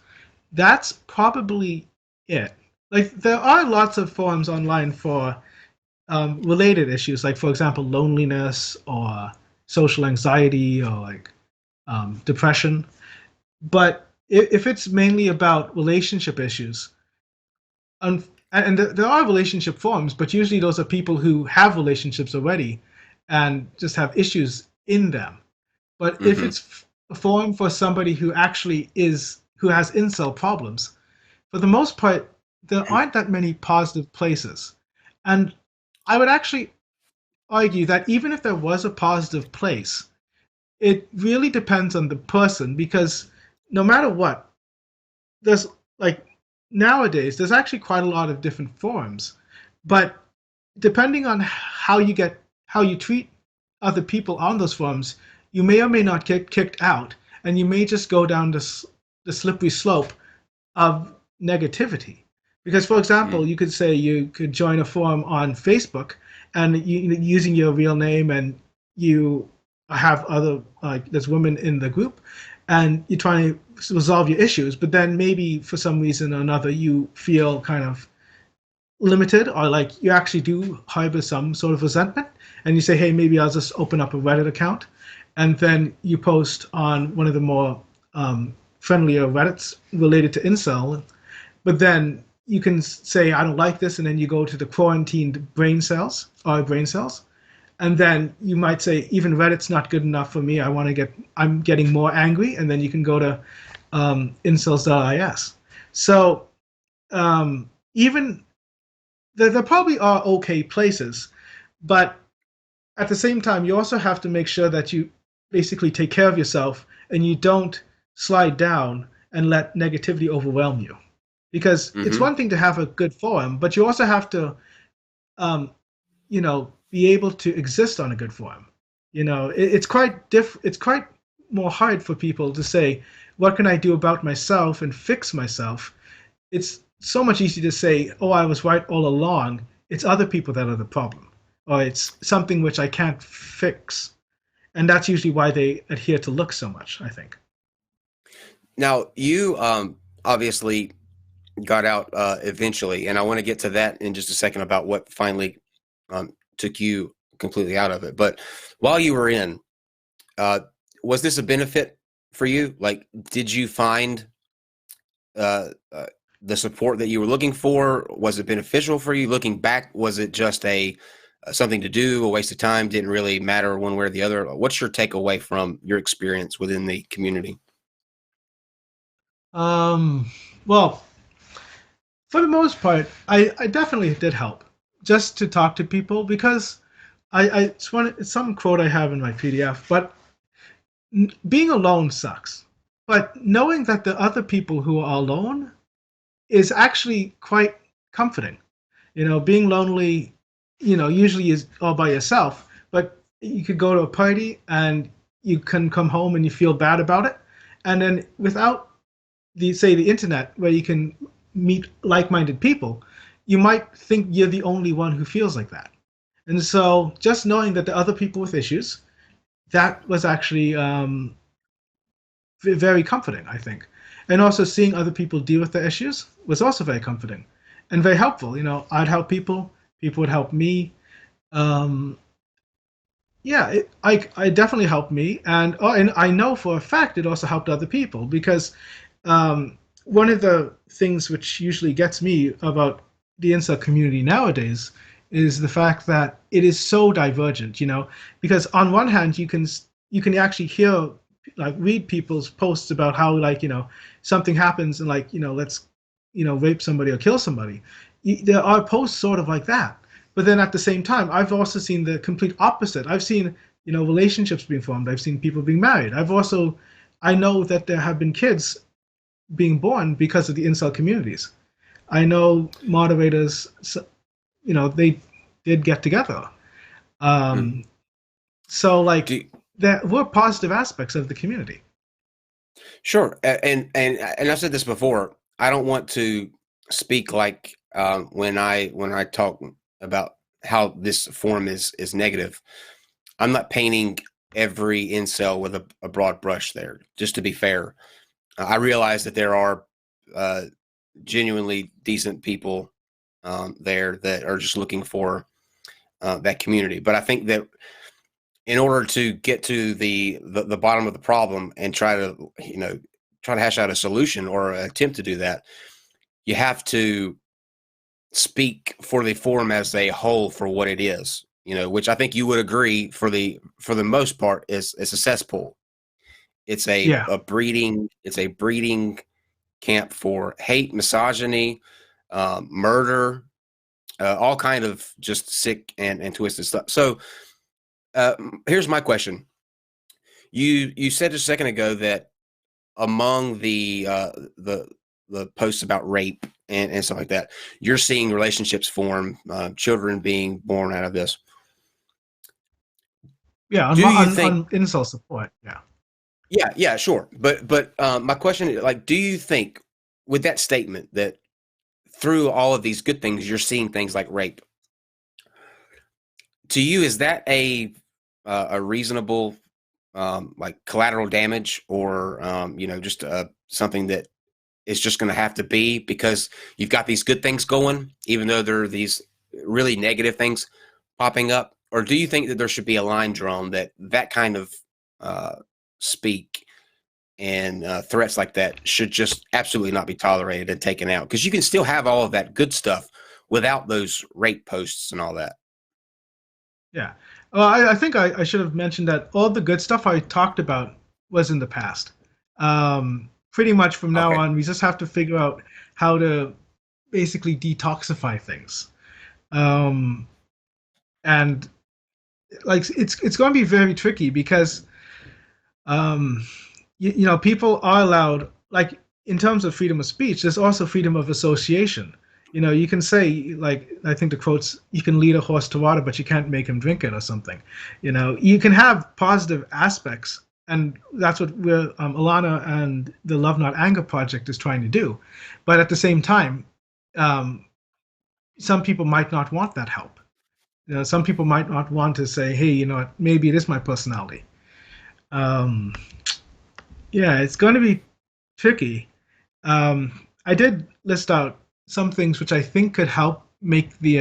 that's probably it. Like, there are lots of forums online for related issues, like, for example, loneliness or social anxiety or like depression. But if it's mainly about relationship issues, and there are relationship forums, but usually those are people who have relationships already and just have issues in them. But if it's a forum for somebody who actually who has incel problems, for the most part, there aren't that many positive places. And I would actually argue that even if there was a positive place, it really depends on the person, because no matter what, there's like nowadays there's actually quite a lot of different forums, but depending on how you treat other people on those forums, you may or may not get kicked out, and you may just go down the slippery slope of negativity. Because, for example, you could say you could join a forum on Facebook, and using your real name, and you have other, like, there's women in the group, and you're trying to resolve your issues, but then maybe for some reason or another you feel kind of limited, or like you actually do harbor some sort of resentment, and you say, hey, maybe I'll just open up a Reddit account, and then you post on one of the more friendlier Reddits related to Incel, but then you can say, I don't like this, and then you go to the quarantined brain cells, and then you might say, even Reddit's not good enough for me, I'm getting more angry, and then you can go to incels.is. So even there probably are okay places, but at the same time, you also have to make sure that you basically take care of yourself and you don't slide down and let negativity overwhelm you. Because it's one thing to have a good forum, but you also have to, be able to exist on a good forum. It's quite more hard for people to say, what can I do about myself and fix myself? It's so much easier to say, oh, I was right all along. It's other people that are the problem, or it's something which I can't fix. And that's usually why they adhere to looks so much, I think. Now, you obviously got out eventually, and I want to get to that in just a second about what finally took you completely out of it. But while you were in, was this a benefit for you? Like, did you find the support that you were looking for? Was it beneficial for you? Looking back, was it just something to do, a waste of time, didn't really matter one way or the other? What's your takeaway from your experience within the community? Well, for the most part, I definitely did help just to talk to people, because it's some quote I have in my PDF, but being alone sucks. But knowing that the other people who are alone is actually quite comforting. Being lonely, usually is all by yourself, but you could go to a party and you can come home and you feel bad about it. And then without the internet, where you can meet like-minded people, you might think you're the only one who feels like that. And so just knowing that the other people with issues, that was actually very comforting, I think. And also seeing other people deal with the issues was also very comforting and very helpful. I'd help people, people would help me. I definitely helped me, and I know for a fact it also helped other people, because one of the things which usually gets me about the incel community nowadays is the fact that it is so divergent. Because on one hand you can actually hear, like, read people's posts about how, like, something happens and, like, let's rape somebody or kill somebody. There are posts sort of like that. But then at the same time, I've also seen the complete opposite. I've seen, relationships being formed. I've seen people being married. I know that there have been kids being born because of the incel communities. I know moderators, they did get together. So, like, there were positive aspects of the community. Sure, and I've said this before. I don't want to speak like when I talk about how this form is negative. I'm not painting every incel with a broad brush there. Just to be fair, I realize that there are genuinely decent people there that are just looking for that community. But I think that in order to get to the bottom of the problem and try to hash out a solution or attempt to do that, you have to speak for the forum as a whole for what it is, which I think you would agree for the most part is a cesspool. It's a breeding camp for hate, misogyny, murder, all kind of just sick and twisted stuff. So here's my question. You said just a second ago that among the the posts about rape and stuff like that. You're seeing relationships form, children being born out of this. Yeah, Do you think? on incel support. Yeah. Yeah, sure. But my question is, like, do you think with that statement that through all of these good things, you're seeing things like rape? To you, is that a reasonable like collateral damage, or just something that is just going to have to be because you've got these good things going, even though there are these really negative things popping up? Or do you think that there should be a line drawn that kind of speak and threats like that should just absolutely not be tolerated and taken out? Because you can still have all of that good stuff without those rape posts and all that. Yeah. Well, I think I should have mentioned that all the good stuff I talked about was in the past. Pretty much from now Okay. on, we just have to figure out how to basically detoxify things. And like it's going to be very tricky because um, people are allowed, like in terms of freedom of speech, there's also freedom of association. You can say, like, I think the quotes, you can lead a horse to water, but you can't make him drink it or something. You can have positive aspects, and that's what Alana and the Love Not Anger project is trying to do. But at the same time, some people might not want that help. Some people might not want to say, hey, maybe it is my personality. Um, yeah, it's going to be tricky. I did list out some things which I think could help make the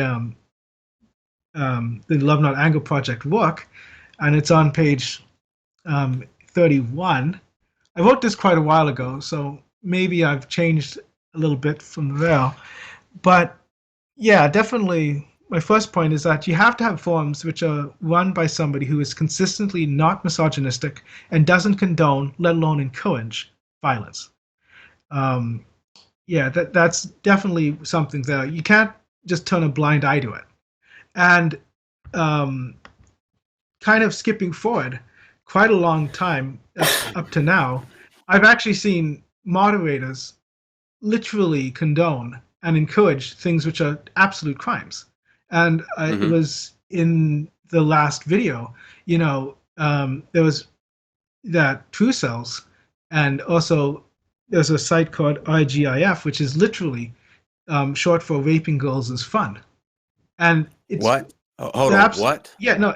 Love Not Anger project work, and it's on page 31. I wrote this quite a while ago, so maybe I've changed a little bit from there. But yeah, definitely. My first point is that you have to have forums which are run by somebody who is consistently not misogynistic and doesn't condone, let alone encourage, violence. Yeah, that's definitely something that you can't just turn a blind eye to it. And kind of skipping forward quite a long time up to now, I've actually seen moderators literally condone and encourage things which are absolute crimes. And it was in the last video, there was that True Cells, and also there's a site called IGIF, which is literally short for Raping Girls is Fun. And it's What? Oh, hold on. What? Yeah, no,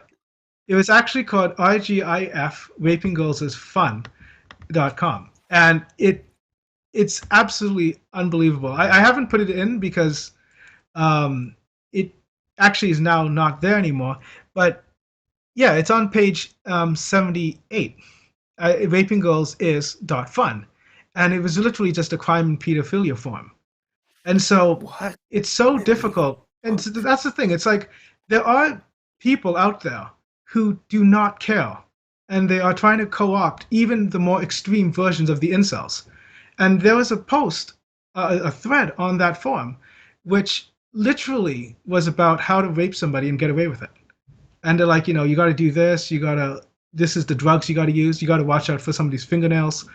it was actually called IGIF, Raping Girls is Fun.com. And it's absolutely unbelievable. I haven't put it in because it actually is now not there anymore. But yeah, it's on page 78. Raping Girls is .fun. And it was literally just a crime and pedophilia forum. And so What? it's so difficult. And so that's the thing. It's like there are people out there who do not care. And they are trying to co-opt even the more extreme versions of the incels. And there was a post, a thread on that forum, which literally was about how to rape somebody and get away with it. And they're like, you got to do this, this is the drugs you got to use, you got to watch out for somebody's fingernails.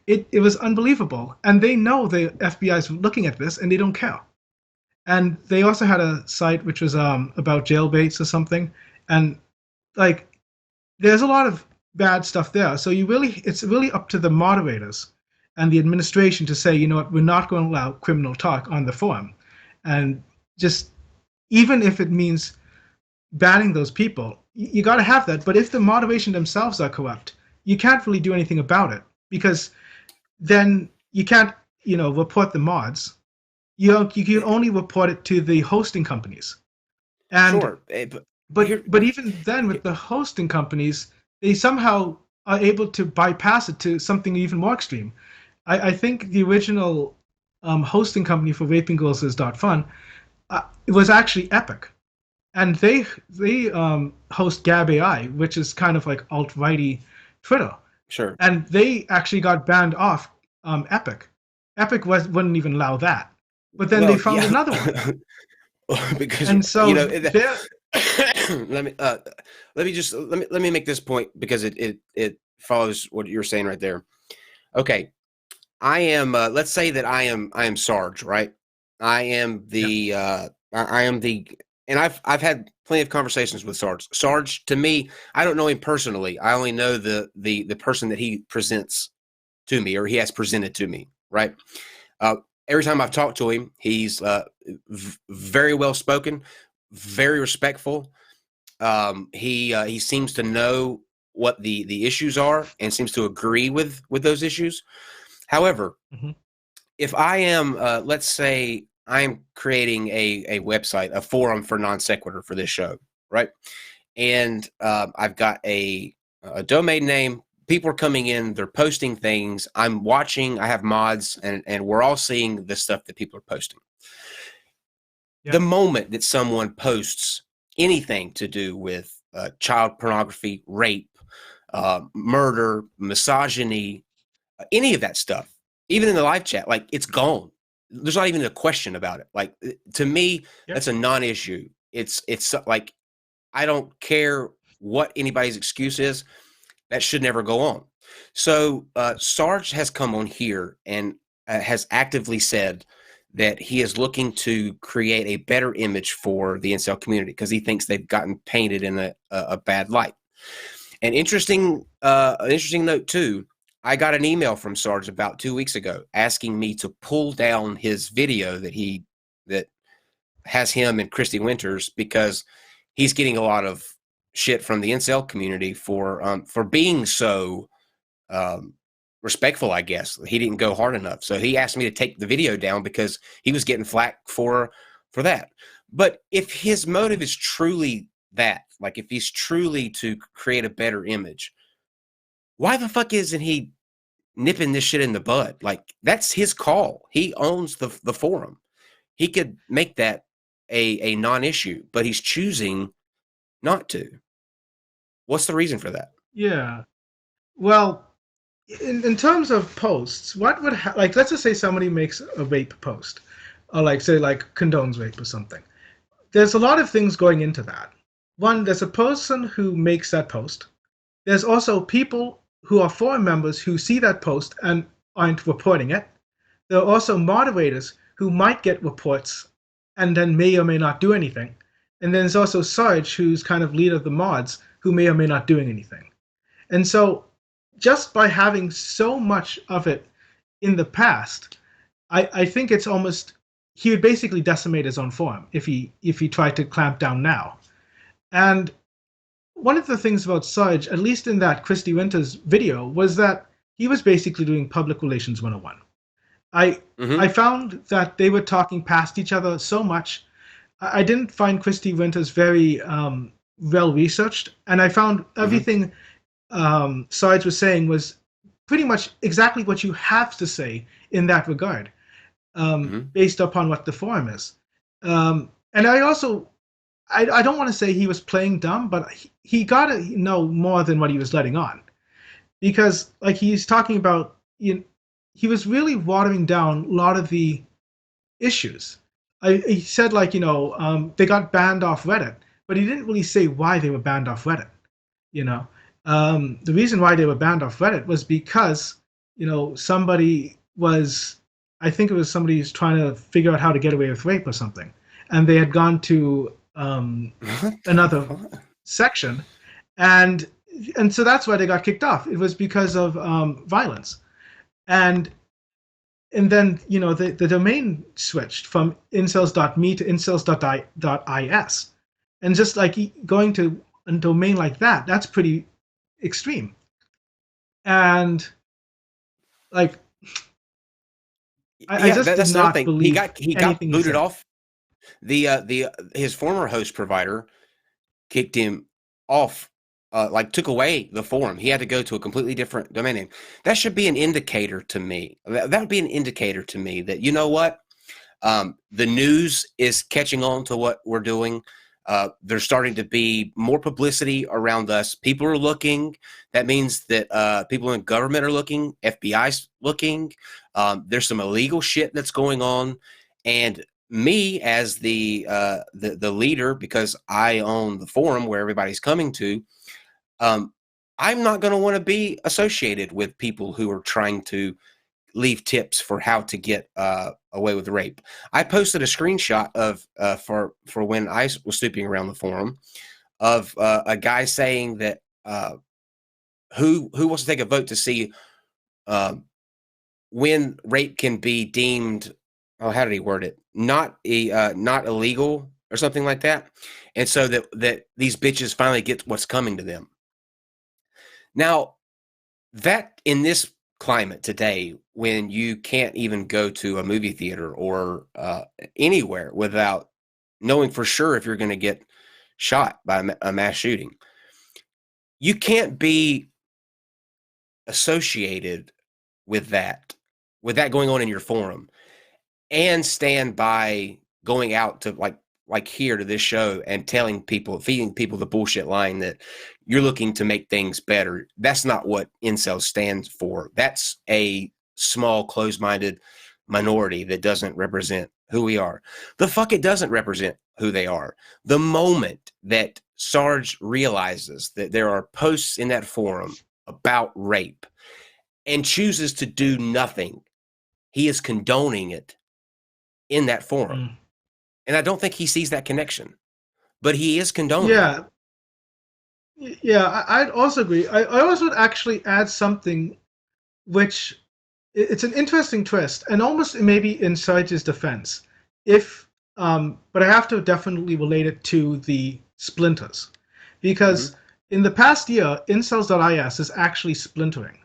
It was unbelievable. And they know the FBI is looking at this and they don't care. And they also had a site which was about jailbaits or something. And like, there's a lot of bad stuff there. So it's really up to the moderators and the administration to say, we're not going to allow criminal talk on the forum. And just, even if it means banning those people, you got to have that. But if the moderation themselves are corrupt, you can't really do anything about it, because then you can't, report the mods. You can only report it to the hosting companies. And Sure. but even then, with the hosting companies, they somehow are able to bypass it to something even more extreme. I think the original hosting company for Raping Girls is .fun. It was actually Epic, and they host Gab AI, which is kind of like alt-righty Twitter. Sure. And they actually got banned off Epic. Epic wouldn't even allow that. But then they found another one. Because, and so let me make this point, because it follows what you're saying right there. Okay. I am. Let's say that I am Sarge, right? I am the. I am the. And I've had plenty of conversations with Sarge. Sarge, to me, I don't know him personally. I only know the person that he presents to me, or he has presented to me, right? Uh, every time I've talked to him, he's very well spoken, very respectful. He seems to know what the issues are and seems to agree with those issues. However, Mhm. if I am, let's say, I am creating a website, a forum for NonSequitur for this show, right? And I've got a domain name. People are coming in, they're posting things. I'm watching, I have mods, and we're all seeing the stuff that people are posting. Yeah. The moment that someone posts anything to do with child pornography, rape, murder, misogyny, any of that stuff, even in the live chat, like it's gone. There's not even a question about it. Like to me, Yeah. that's a non-issue. It's like I don't care what anybody's excuse is. That should never go on. So Sarge has come on here and has actively said that he is looking to create a better image for the incel community because he thinks they've gotten painted in a bad light. An interesting note too. I got an email from Sarge about 2 weeks ago asking me to pull down his video that has him and Christy Winters because he's getting a lot of shit from the incel community for being so respectful. I guess he didn't go hard enough, so he asked me to take the video down because he was getting flack for that. But if his motive is truly that, like if he's truly to create a better image, why the fuck isn't he nipping this shit in the bud? Like that's his call. He owns the forum. He could make that a non-issue, but he's choosing not to. What's the reason for that? Yeah. Well, in terms of posts, what would like let's just say somebody makes a rape post, or like say like condones rape or something. There's a lot of things going into that. One, there's a person who makes that post. There's also people who are forum members who see that post and aren't reporting it. There are also moderators who might get reports and then may or may not do anything. And then there's also Sarge, who's kind of leader of the mods, who may or may not doing anything. And so just by having so much of it in the past, I think it's almost he would basically decimate his own forum if he tried to clamp down now. And one of the things about Sarge, at least in that Christy Winters video, was that he was basically doing public relations 101. I found that they were talking past each other so much. I didn't find Christy Winters very well researched, and I found everything Sarge was saying was pretty much exactly what you have to say in that regard, based upon what the forum is. And I also, I don't want to say he was playing dumb, but he got to know more than what he was letting on, because like he's talking about, he was really watering down a lot of the issues. He said like they got banned off Reddit, but he didn't really say why they were banned off Reddit. You know, the reason why they were banned off Reddit was because somebody was, I think it was somebody who's trying to figure out how to get away with rape or something, and they had gone to another section, and so that's why they got kicked off. It was because of violence, and then the domain switched from incels.me to incels.is, and just like going to a domain like that, that's pretty extreme. And like I just that's did another not thing. believe He got anything he booted said. off. His former host provider kicked him off, like took away the forum. He had to go to a completely different domain name. That should be an indicator to me. That would be an indicator to me that you know what, the news is catching on to what we're doing. There's starting to be more publicity around us. People are looking. That means that people in government are looking. FBI's looking. There's some illegal shit that's going on, and me as the leader, because I own the forum where everybody's coming to, I'm not going to want to be associated with people who are trying to leave tips for how to get away with rape. I posted a screenshot of for when I was snooping around the forum of a guy saying that who wants to take a vote to see when rape can be deemed, oh, how did he word it? Not illegal or something like that. And so that these bitches finally get what's coming to them. Now, that in this climate today, when you can't even go to a movie theater or anywhere without knowing for sure if you're going to get shot by a mass shooting, you can't be associated with that going on in your forum and stand by going out to like here to this show and feeding people the bullshit line that you're looking to make things better. That's not what Incels stands for. That's a small, closed-minded minority that doesn't represent who we are. The fuck it doesn't represent who they are. The moment that Sarge realizes that there are posts in that forum about rape and chooses to do nothing, he is condoning it in that forum. And I don't think he sees that connection, but he is condoning it. Yeah, I'd also agree. I also would actually add something which it's an interesting twist, and almost maybe in Sarge's defense. But I have to definitely relate it to the Splinters, because in the past year, Incels.is is actually splintering.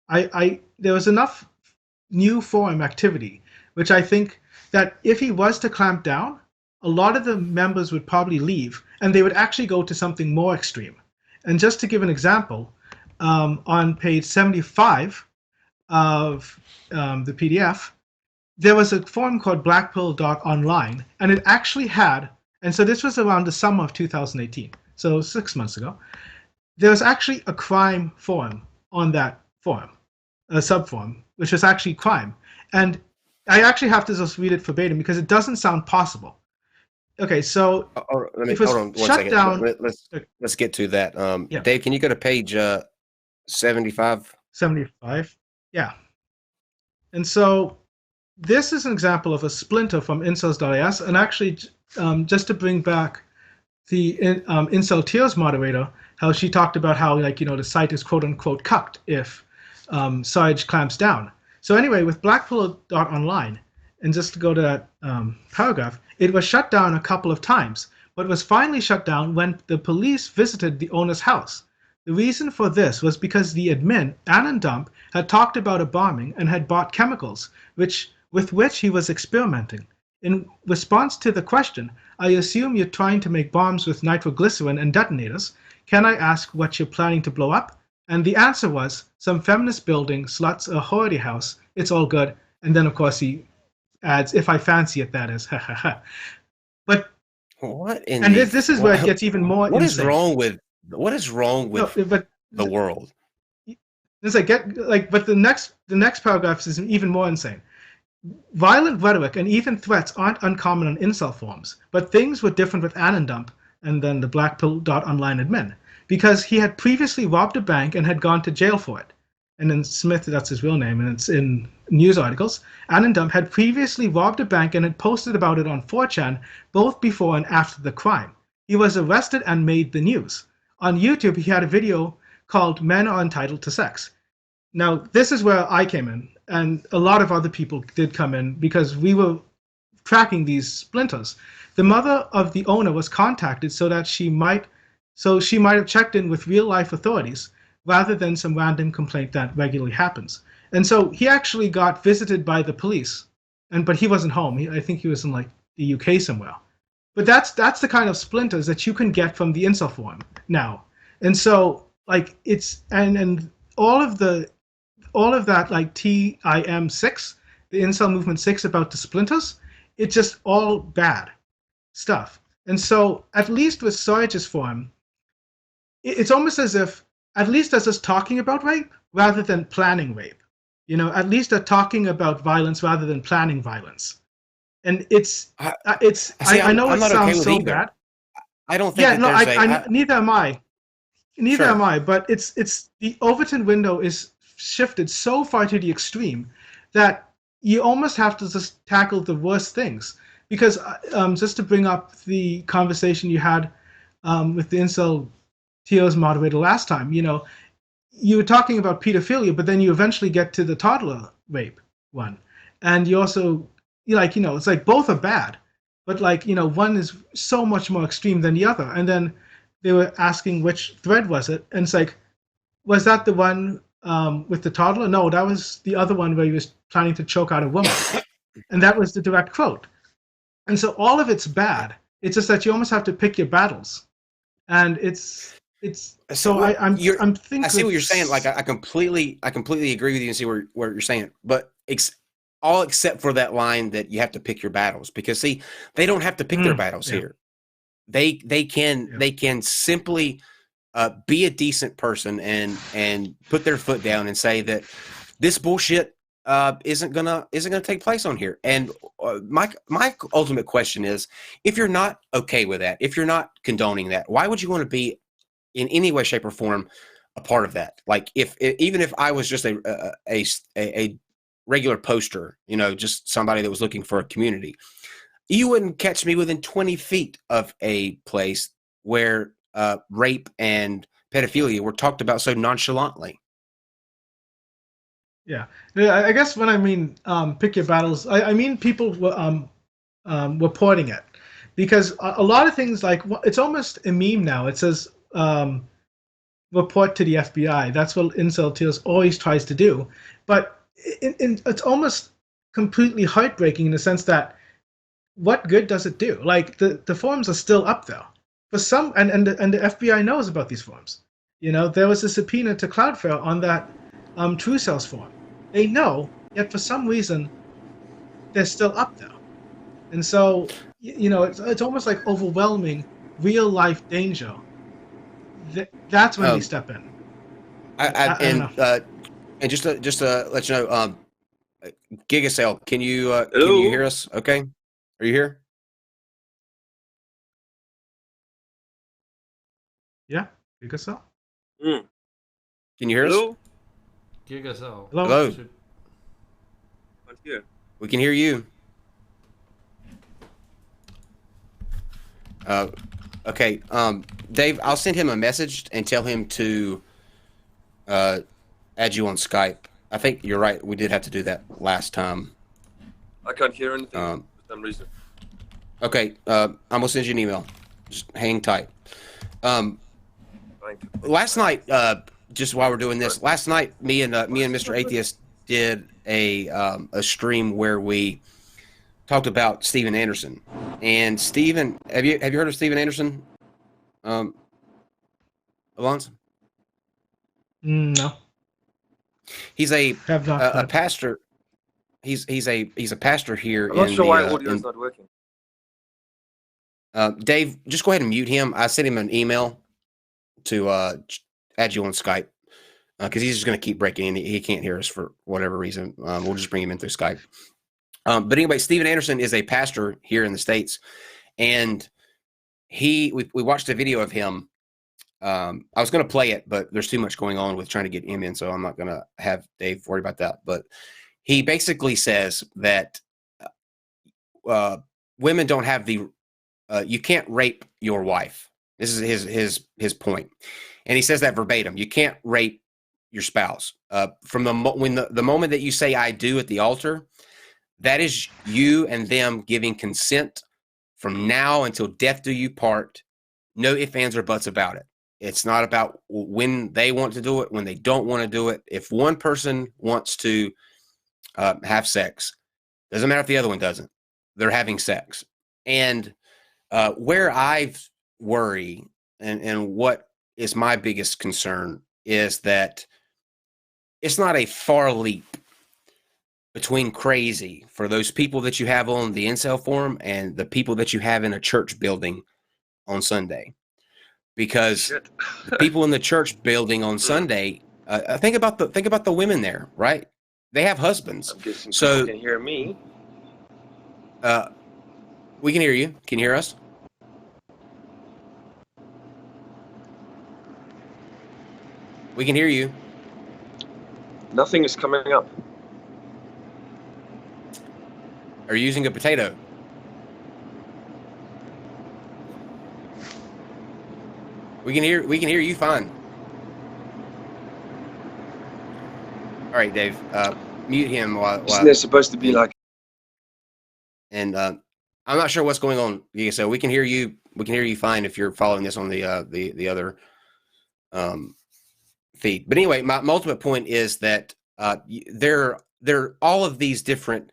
There was enough new forum activity, which I think that if he was to clamp down, a lot of the members would probably leave, and they would actually go to something more extreme. And just to give an example, on page 75 of the PDF, there was a forum called blackpill.online, and it actually had, and so this was around the summer of 2018, so 6 months ago, there was actually a crime forum on that forum, a subforum, which was actually crime. And I actually have to just read it verbatim because it doesn't sound possible. Okay, so hold on one second. Down. Let's get to that. Yeah. Dave, can you go to page 75? 75, yeah. And so this is an example of a splinter from Incels.is, and actually, just to bring back the Incel Tears moderator, how she talked about how the site is quote unquote cucked if Sarge clamps down. So anyway, with blackpill.online, and just to go to that paragraph, it was shut down a couple of times, but was finally shut down when the police visited the owner's house. The reason for this was because the admin, Alan, had talked about a bombing and had bought chemicals, with which he was experimenting. In response to the question, I assume you're trying to make bombs with nitroglycerin and detonators. Can I ask what you're planning to blow up? And the answer was, some feminist building, sluts, a horror house, it's all good. And then, of course, he adds, if I fancy it, that is. But what in and this is where it gets even more what insane. What is wrong with the world? It's but the next paragraph is even more insane. Violent rhetoric and even threats aren't uncommon on incel forums, but things were different with Alan and then the blackpill.online admin, because he had previously robbed a bank and had gone to jail for it. And then Smith, that's his real name, and it's in news articles. Alan had previously robbed a bank and had posted about it on 4chan both before and after the crime. He was arrested and made the news. On YouTube, he had a video called Men Are Entitled to Sex. Now, this is where I came in, and a lot of other people did come in because we were tracking these splinters. The mother of the owner was contacted so she might have checked in with real life authorities rather than some random complaint that regularly happens. And so he actually got visited by the police, but he wasn't home. I think he was in the UK somewhere. But that's the kind of splinters that you can get from the incel forum now. And so it's and all of that TIM6, the incel movement 6 about the splinters, it's just all bad stuff. And so at least with Sarge's forum, it's almost as if at least there's us talking about rape rather than planning rape. At least they're talking about violence rather than planning violence. And I know it sounds so bad. I don't think. Neither am I. Neither am I. But it's the Overton window is shifted so far to the extreme that you almost have to just tackle the worst things. Because just to bring up the conversation you had with the Incel TO's moderator last time, you were talking about pedophilia, but then you eventually get to the toddler rape one. And you also, it's like both are bad, but one is so much more extreme than the other. And then they were asking which thread was it, and it's like, was that the one with the toddler? No, that was the other one where he was planning to choke out a woman, and that was the direct quote. And so all of it's bad. It's just that you almost have to pick your battles, and it's so I'm thinking. I see what you're saying. Like I completely agree with you and see where you're saying, but all except for that line that you have to pick your battles, because see, they don't have to pick their battles here. They can simply be a decent person and put their foot down and say that this bullshit isn't gonna take place on here. And my ultimate question is, if you're not okay with that, if you're not condoning that, why would you want to be in any way, shape, or form a part of that? Like even if I was just a regular poster, just somebody that was looking for a community, you wouldn't catch me within 20 feet of a place where rape and pedophilia were talked about so nonchalantly. Yeah, I guess when I mean pick your battles, I mean people reporting it, because a lot of things, like, it's almost a meme now. It says report to the FBI. That's what Incel Teals always tries to do, but it's almost completely heartbreaking in the sense that what good does it do? Like the forums are still up there for some, and the FBI knows about these forums. There was a subpoena to Cloudflare on that True Cells forum. They know, yet for some reason they're still up there, and so it's almost like overwhelming real life danger. That's when they step in. I don't know. And just to let you know, Giga, can you hear us? Okay, are you here? Yeah, Giga. Can you hear us? Giga. Hello. We can hear you. Okay. Dave, I'll send him a message and tell him to add you on Skype. I think you're right. We did have to do that last time. I can't hear anything for some reason. Okay. I'm gonna send you an email. Just hang tight. Last night, just while we're doing this, last night, me and Mr. Atheist did a stream where we talked about Steven Anderson. And Steven, have you heard of Steven Anderson? Alands? No. He's a pastor. He's a pastor here. I'm not sure why audio is not working. Dave, just go ahead and mute him. I sent him an email to add you on Skype because he's just going to keep breaking in. He can't hear us for whatever reason. We'll just bring him in through Skype. But anyway, Steven Anderson is a pastor here in the States, and we watched a video of him. I was going to play it, but there's too much going on with trying to get him in, so I'm not going to have Dave worry about that. But he basically says that women don't have the you can't rape your wife. This is his point, and he says that verbatim. You can't rape your spouse. From the moment that you say "I do" at the altar, that is you and them giving consent from now until death do you part. No ifs, ands, or buts about it. It's not about when they want to do it, when they don't want to do it. If one person wants to have sex, doesn't matter if the other one doesn't. They're having sex. And where I worry and what is my biggest concern is that it's not a far leap between crazy for those people that you have on the Incel forum and the people that you have in a church building on Sunday. Because the people in the church building on Sunday, think about the women there, right? They have husbands. I'm guessing so people can hear me. We can hear you. Can you hear us? We can hear you. Nothing is coming up. Are you using a potato? We can hear you fine. All right, Dave. Mute him while Isn't there supposed to be like? And I'm not sure what's going on, Giga. So we can hear you. We can hear you fine if you're following this on the other feed. But anyway, my ultimate point is that there are all of these different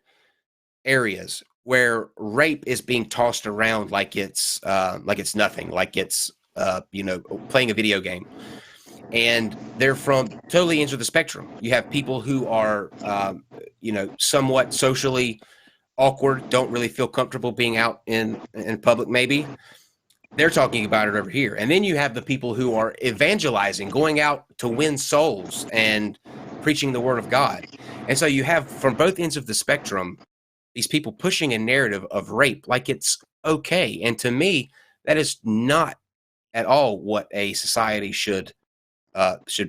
areas where rape is being tossed around like it's nothing, like it's playing a video game. And they're from totally ends of the spectrum. You have people who are somewhat socially awkward, don't really feel comfortable being out in public, maybe. They're talking about it over here. And then you have the people who are evangelizing, going out to win souls and preaching the word of God. And so you have, from both ends of the spectrum, these people pushing a narrative of rape like it's okay. And to me, that is not at all what a society should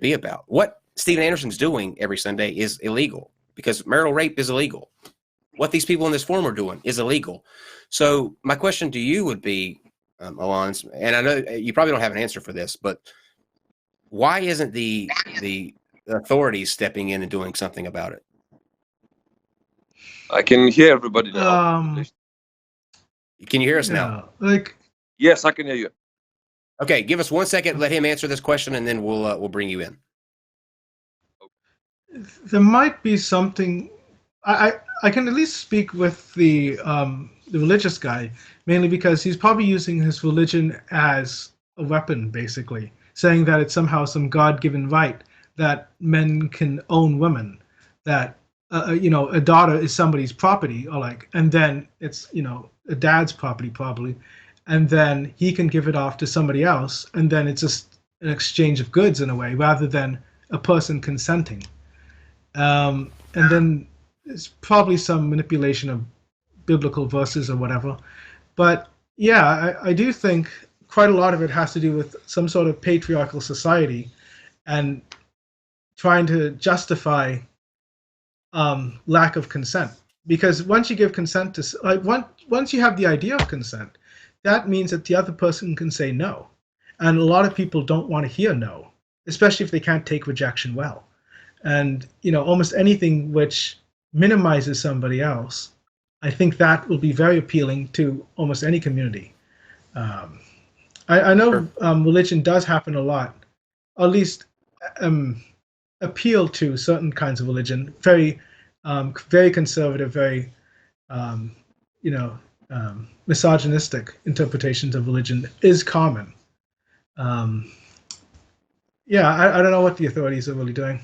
be about. What Steven Anderson's doing every Sunday is illegal, because marital rape is illegal. What these people in this forum are doing is illegal. So my question to you would be, Alands, and I know you probably don't have an answer for this, but why isn't the authorities stepping in and doing something about it? I can hear everybody now. Can you hear us now? Yes, I can hear you. Okay, give us 1 second. Let him answer this question, and then we'll bring you in. There might be something. I can at least speak with the religious guy, mainly because he's probably using his religion as a weapon, basically, saying that it's somehow some God-given right that men can own women, that a daughter is somebody's property, and then it's a dad's property probably, and then he can give it off to somebody else, and then it's just an exchange of goods in a way, rather than a person consenting. And then it's probably some manipulation of biblical verses or whatever. But yeah, I do think quite a lot of it has to do with some sort of patriarchal society and trying to justify lack of consent. Because once you give consent to, once you have the idea of consent, that means that the other person can say no. And a lot of people don't want to hear no, especially if they can't take rejection well. And almost anything which minimizes somebody else, I think that will be very appealing to almost any community. I know religion does happen a lot, or at least appeal to certain kinds of religion. Very, very conservative, very, misogynistic interpretations of religion is common. Yeah, I don't know what the authorities are really doing.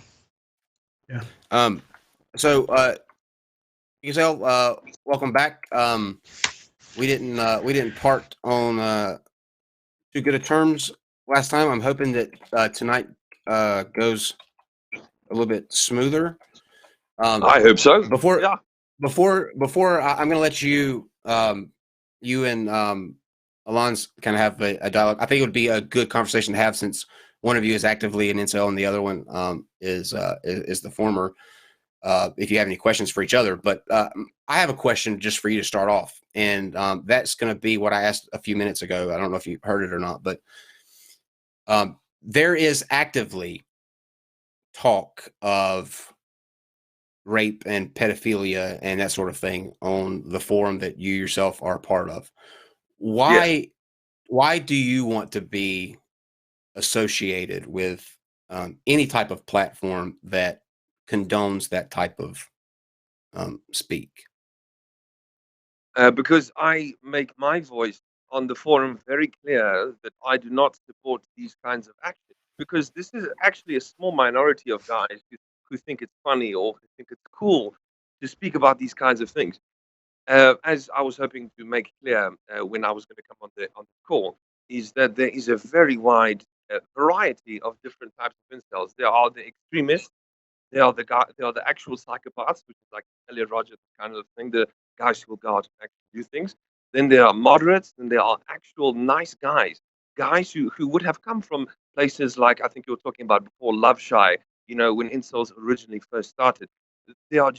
Yeah. So, Incel, welcome back. We didn't part on too good of terms last time. I'm hoping that tonight goes a little bit smoother. I hope so. Before I'm going to let you you and Alands kind of have a dialogue. I think it would be a good conversation to have, since one of you is actively an incel and the other one is the former. If you have any questions for each other, but I have a question just for you to start off, and that's going to be what I asked a few minutes ago. I don't know if you heard it or not, but there is actively talk of rape and pedophilia and that sort of thing on the forum that you yourself are a part of. Why do you want to be associated with any type of platform that condones that type of speak? Because I make my voice on the forum very clear that I do not support these kinds of actions, because this is actually a small minority of guys who think it's funny or who think it's cool to speak about these kinds of things. As I was hoping to make clear when I was going to come on the call, is that there is a very wide variety of different types of incels. There are the extremists. They are the actual psychopaths, which is like Elliot Rogers kind of thing. The guys who will go out and actually do things. Then there are moderates, and there are actual nice guys who would have come from places like, I think you were talking about before, Love Shy. When incels originally first started, they are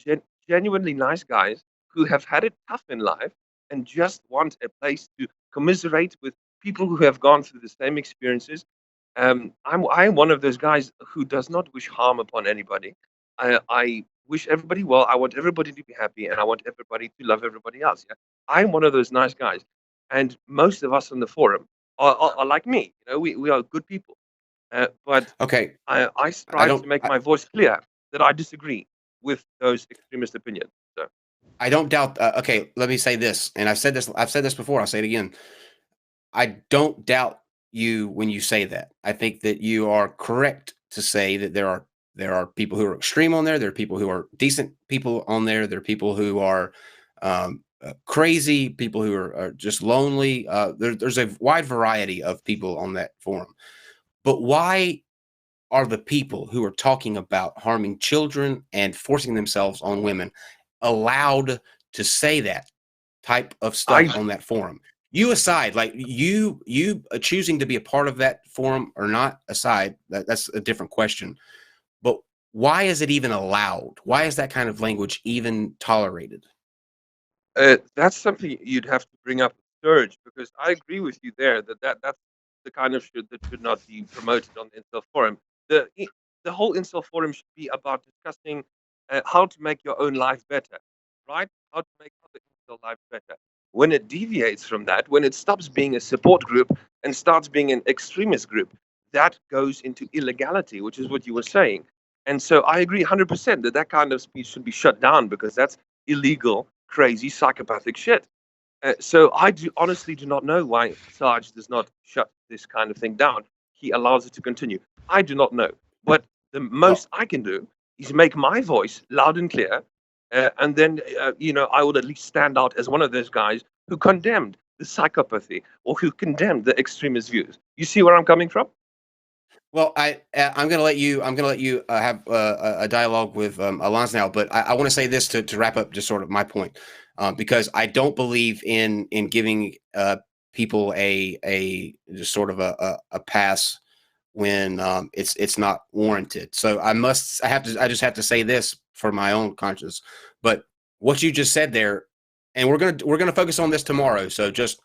genuinely nice guys who have had it tough in life and just want a place to commiserate with people who have gone through the same experiences. I'm one of those guys who does not wish harm upon anybody. I wish everybody well. I want everybody to be happy, and I want everybody to love everybody else. Yeah? I'm one of those nice guys, and most of us on the forum are like me. We are good people. But Okay, I I strive to don't. make my voice clear that I disagree with those extremist opinions. So I don't doubt. Okay, let me say this, and I've said this. I've said this before. I'll say it again. I don't doubt you when you say that. I think that you are correct to say that there are people who are extreme on there. There are people who are decent people on there. There are people who are crazy. People who are just lonely. There's a wide variety of people on that forum. But why are the people who are talking about harming children and forcing themselves on women allowed to say that type of stuff I on that forum? You aside, like you choosing to be a part of that forum or not aside, that's a different question. But why is it even allowed? Why is that kind of language even tolerated? That's something you'd have to bring up with Surge, because I agree with you there that's the kind of shit that should not be promoted on the Incel forum. The whole Incel forum should be about discussing how to make your own life better, right? How to make other Incel lives better. When it deviates from that, when it stops being a support group and starts being an extremist group, that goes into illegality, which is what you were saying. And so I agree 100% that that kind of speech should be shut down, because that's illegal, crazy, psychopathic shit. So I honestly do not know why Sarge does not shut this kind of thing down. He allows it to continue. I do not know. But the Well, most I can do is make my voice loud and clear. And then, I would at least stand out as one of those guys who condemned the psychopathy or who condemned the extremist views. You see where I'm coming from? well, I'm going to let you. I'm going to let you have a dialogue with Alands now. But I want to say this to wrap up just sort of my point, because I don't believe in giving people a just sort of a pass when it's not warranted. So I just have to say this for my own conscience. But what you just said there, and we're gonna focus on this tomorrow. So just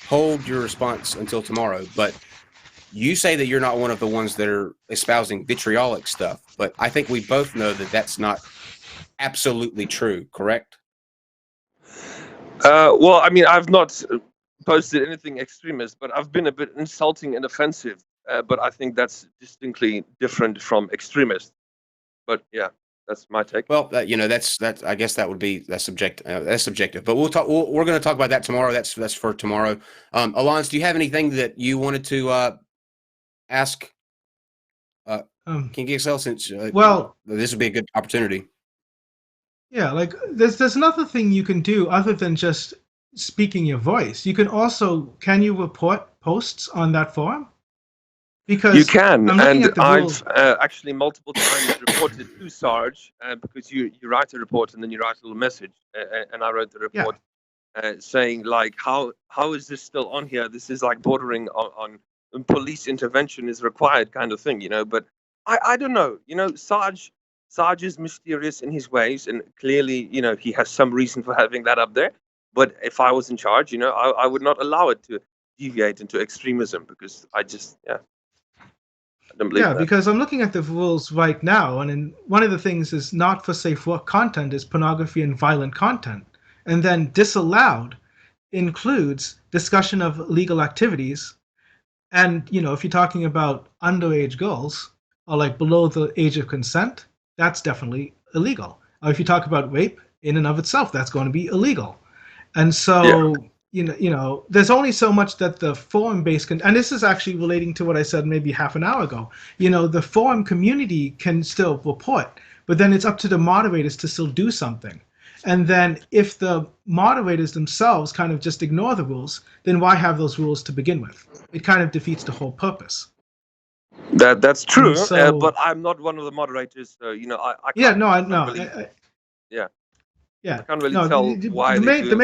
hold your response until tomorrow. But you say that you're not one of the ones that are espousing vitriolic stuff, but I think we both know that that's not absolutely true, correct? Well, I mean, I've not posted anything extremist, but I've been a bit insulting and offensive. But I think that's distinctly different from extremist. But yeah, that's my take. Well, that's I guess that's subjective. That's subjective. But we're going to talk about that tomorrow. That's for tomorrow. Alonso, do you have anything that you wanted to ask King Excel, since Well, this would be a good opportunity? yeah, like there's another thing you can do other than just speaking your voice. Can you report posts on that forum? You Because can, I'm looking and at the I've rule. actually multiple times reported to Sarge, because you write a report and then you write a little message, and I wrote the Yeah, report saying like how is this still on here? This is like bordering on police intervention is required kind of thing, But I don't know, Sarge is mysterious in his ways, and clearly, he has some reason for having that up there. But if I was in charge, I would not allow it to deviate into extremism, because I don't believe yeah, in that. because I'm looking at the rules right now, one of the things is not for safe work content is pornography and violent content, and then disallowed includes discussion of legal activities. And if you're talking about underage girls or like below the age of consent, that's definitely illegal. Or if you talk about rape in and of itself, that's going to be illegal. And Yeah. so, there's only so much that the forum based and this is actually relating to what I said maybe half an hour ago. The forum community can still report, but then it's up to the moderators to still do something. And then if the moderators themselves kind of just ignore the rules, then why have those rules to begin with? It kind of defeats the whole purpose. That's And true, so, but I'm not one of the moderators, so I yeah, can't no, I I can't no, really yeah, I can't really no, tell why they do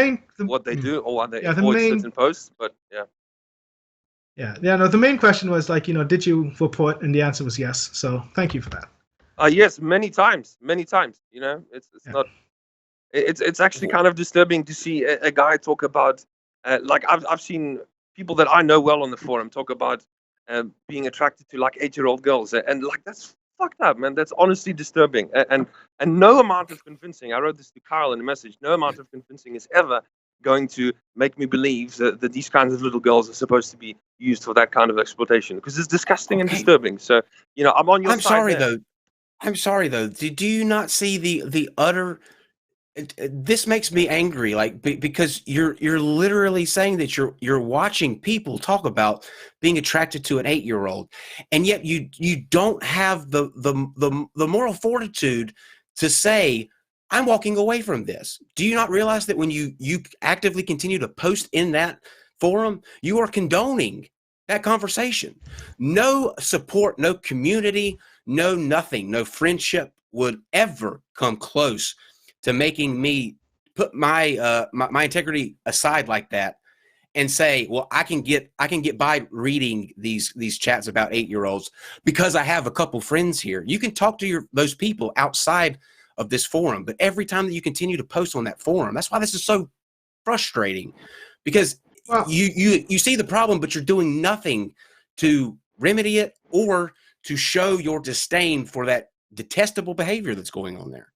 what they mm, do or why they yeah, avoid certain posts, but yeah. yeah. No. The main question was like, did you report? And the answer was yes. So thank you for that. Yes, many times, many times. It's Yeah. not. It's actually kind of disturbing to see a guy talk about like I've seen people that I know well on the forum talk about being attracted to like 8-year-old girls, and like that's fucked up, man. That's honestly disturbing, and no amount of convincing. I wrote this to Kyle in a message. No amount of convincing is ever going to make me believe that these kinds of little girls are supposed to be used for that kind of exploitation, because it's disgusting and Okay. disturbing. So I'm on your I'm side sorry there. though. I'm sorry though. Do you not see the utter? This makes me angry, like because you're literally saying that you're watching people talk about being attracted to an 8-year-old, and yet you don't have the moral fortitude to say, I'm walking away from this. Do you not realize that when you actively continue to post in that forum, you are condoning that conversation? No support, no community, no nothing, no friendship would ever come close to making me put my integrity aside like that and say, well, I can get by reading these chats about 8-year-olds because I have a couple friends here. You can talk to those people outside of this forum, but every time that you continue to post on that forum, that's why this is so frustrating, because Well, you see the problem, but you're doing nothing to remedy it or to show your disdain for that detestable behavior that's going on there.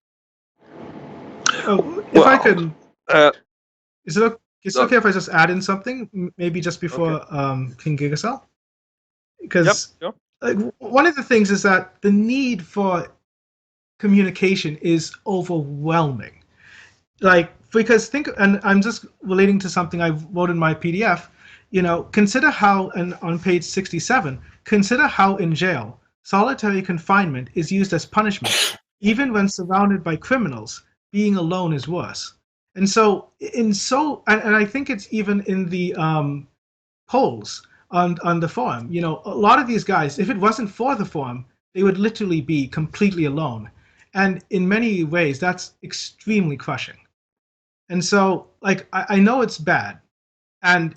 if I could, uh, is it okay if I just add in something, maybe just okay. before King Giga? Yep. Because Yep. like, one of the things is that the need for communication is overwhelming. Like, because think, and I'm just relating to something I wrote in my PDF. Consider how, and on page 67, consider how in jail solitary confinement is used as punishment, even when surrounded by criminals. Being alone is worse. And so, and I think it's even in the polls on the forum. A lot of these guys, if it wasn't for the forum, they would literally be completely alone. And in many ways, that's extremely crushing. And so, like, I know it's bad, but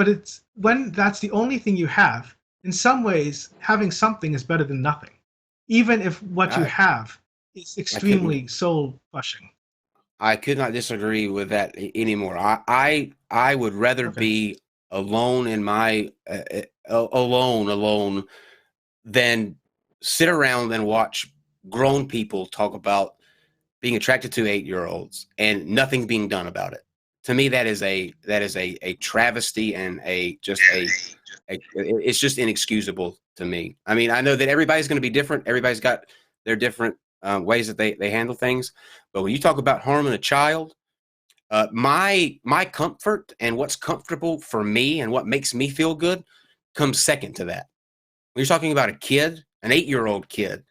it's when that's the only thing you have. In some ways, having something is better than nothing, even if what you I have is couldn't. extremely soul crushing. I could not disagree with that anymore. I would rather Okay. be alone in my alone than sit around and watch grown people talk about being attracted to 8-year-olds and nothing being done about it. To me, that is a travesty and it's just inexcusable to me. I mean, I know that everybody's going to be different. Everybody's got their different ways that they handle things. But when you talk about harming a child, my comfort and what's comfortable for me and what makes me feel good comes second to that. When you're talking about a kid, an 8-year-old kid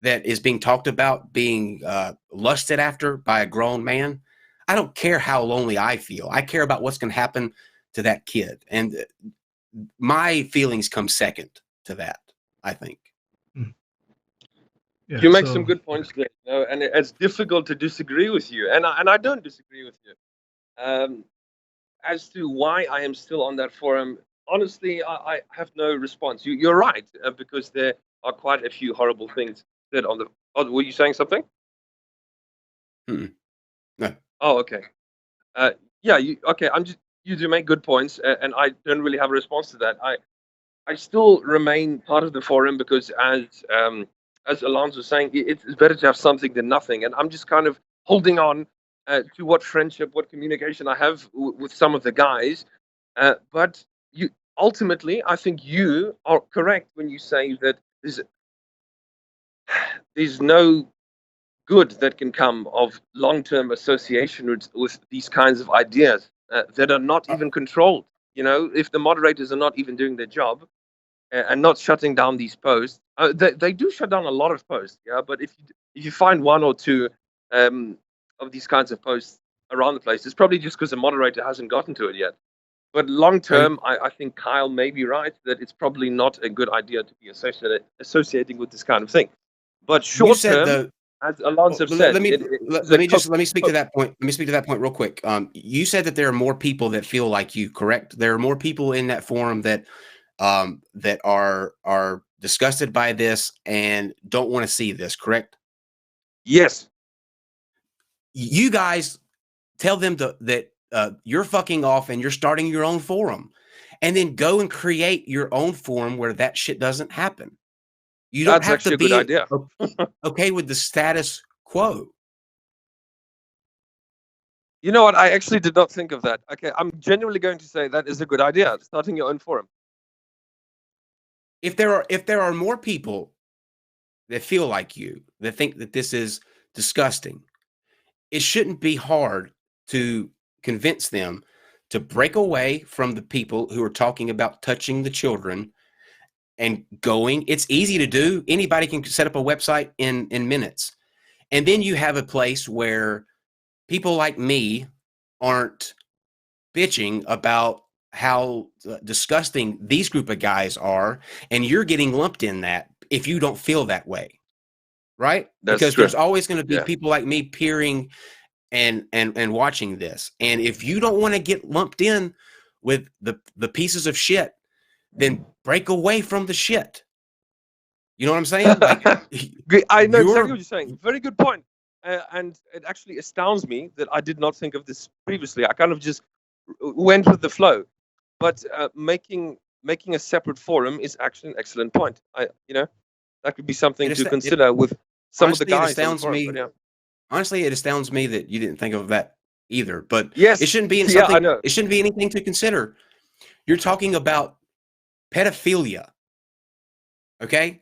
that is being talked about being lusted after by a grown man, I don't care how lonely I feel. I care about what's going to happen to that kid. And my feelings come second to that, I think. Yeah, You make some good points there, and it's difficult to disagree with you, and I don't disagree with you. As to why I am still on that forum, honestly, I have no response. You're right, because there are quite a few horrible things said on the. Oh, were you saying something? No. Oh, okay. Yeah, okay. You do make good points, and I don't really have a response to that. I still remain part of the forum because, as Alands was saying, it's better to have something than nothing. And I'm just kind of holding on to what friendship, what communication I have with some of the guys. But ultimately, I think you are correct when you say that there's no good that can come of long-term association with these kinds of ideas that are not even controlled. If the moderators are not even doing their job, and not shutting down these posts. They do shut down a lot of posts, yeah. But if you find one or two of these kinds of posts around the place, it's probably just because the moderator hasn't gotten to it yet. But long term, I think Kyle may be right that it's probably not a good idea to be associating with this kind of thing. But short term, as Alands have said, let me speak to that point. Let me speak to that point real quick. You said that there are more people that feel like you, correct? There are more people in that forum that are disgusted by this and don't want to see this, correct? Yes. you guys tell them that you're fucking off and you're starting your own forum, and then go and create your own forum where that shit doesn't happen. You don't That's have to actually a good be idea. okay with the status quo. You know what? I actually did not think of that. Okay, I'm genuinely going to say that is a good idea. Starting your own forum. If there are more people that feel like you, that think that this is disgusting, it shouldn't be hard to convince them to break away from the people who are talking about touching the children and going. It's easy to do. Anybody can set up a website in minutes. And then you have a place where people like me aren't bitching about how disgusting these group of guys are, and you're getting lumped in that if you don't feel that way, right? That's because true. there's always going to be Yeah. people like me peering and watching this, and if you don't want to get lumped in with the pieces of shit, then break away from the shit. You know what I'm saying? Like, I know exactly you're what you're saying. Very good point. And it actually astounds me that I did not think of this previously. I kind of just went with the flow. But making a separate forum is actually an excellent point. That could be something to consider with some of the honestly, it guys on the astounds forum. me. But yeah. Honestly, it astounds me that you didn't think of that either. But Yes. it shouldn't be in Yeah, I something. know. It shouldn't be anything to consider. You're talking about pedophilia. Okay,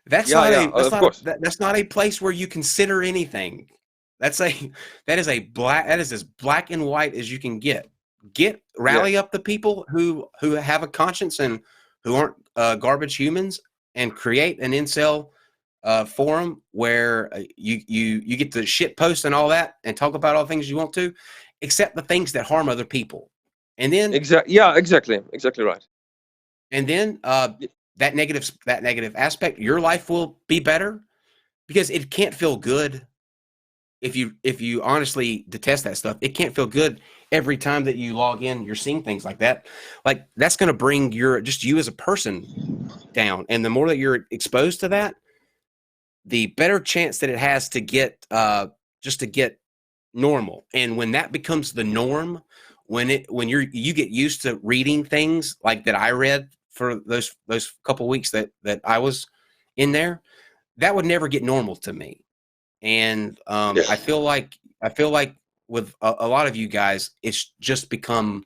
that's Yeah, not yeah, a that's of not course. that's not a place where you consider anything. That is as black and white as you can get. Rally Yes. up the people who have a conscience and who aren't garbage humans, and create an incel forum where you get to shit post and all that and talk about all the things you want to, except the things that harm other people. And then Exactly. Yeah, exactly right. and then that negative aspect, your life will be better, because it can't feel good if you honestly detest that stuff. It can't feel good every time that you log in, you're seeing things like that. Like, that's going to bring you as a person down. And the more that you're exposed to that, the better chance that it has to get just to get normal. And when that becomes the norm, when you get used to reading things like that I read for those couple weeks that I was in there, that would never get normal to me. And I feel like with a lot of you guys, it's just become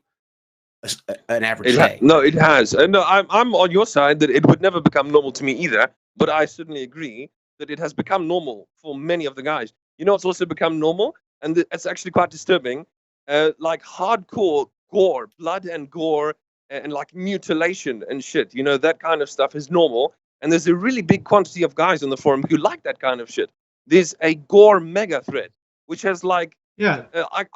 an average day. No, it has. No, I'm on your side that it would never become normal to me either. But I certainly agree that it has become normal for many of the guys. You know, it's also become normal, and it's actually quite disturbing. Like hardcore gore, blood and gore, and like mutilation and shit. You know, that kind of stuff is normal. And there's a really big quantity of guys on the forum who like that kind of shit. There's a gore mega thread, which has like Yeah, I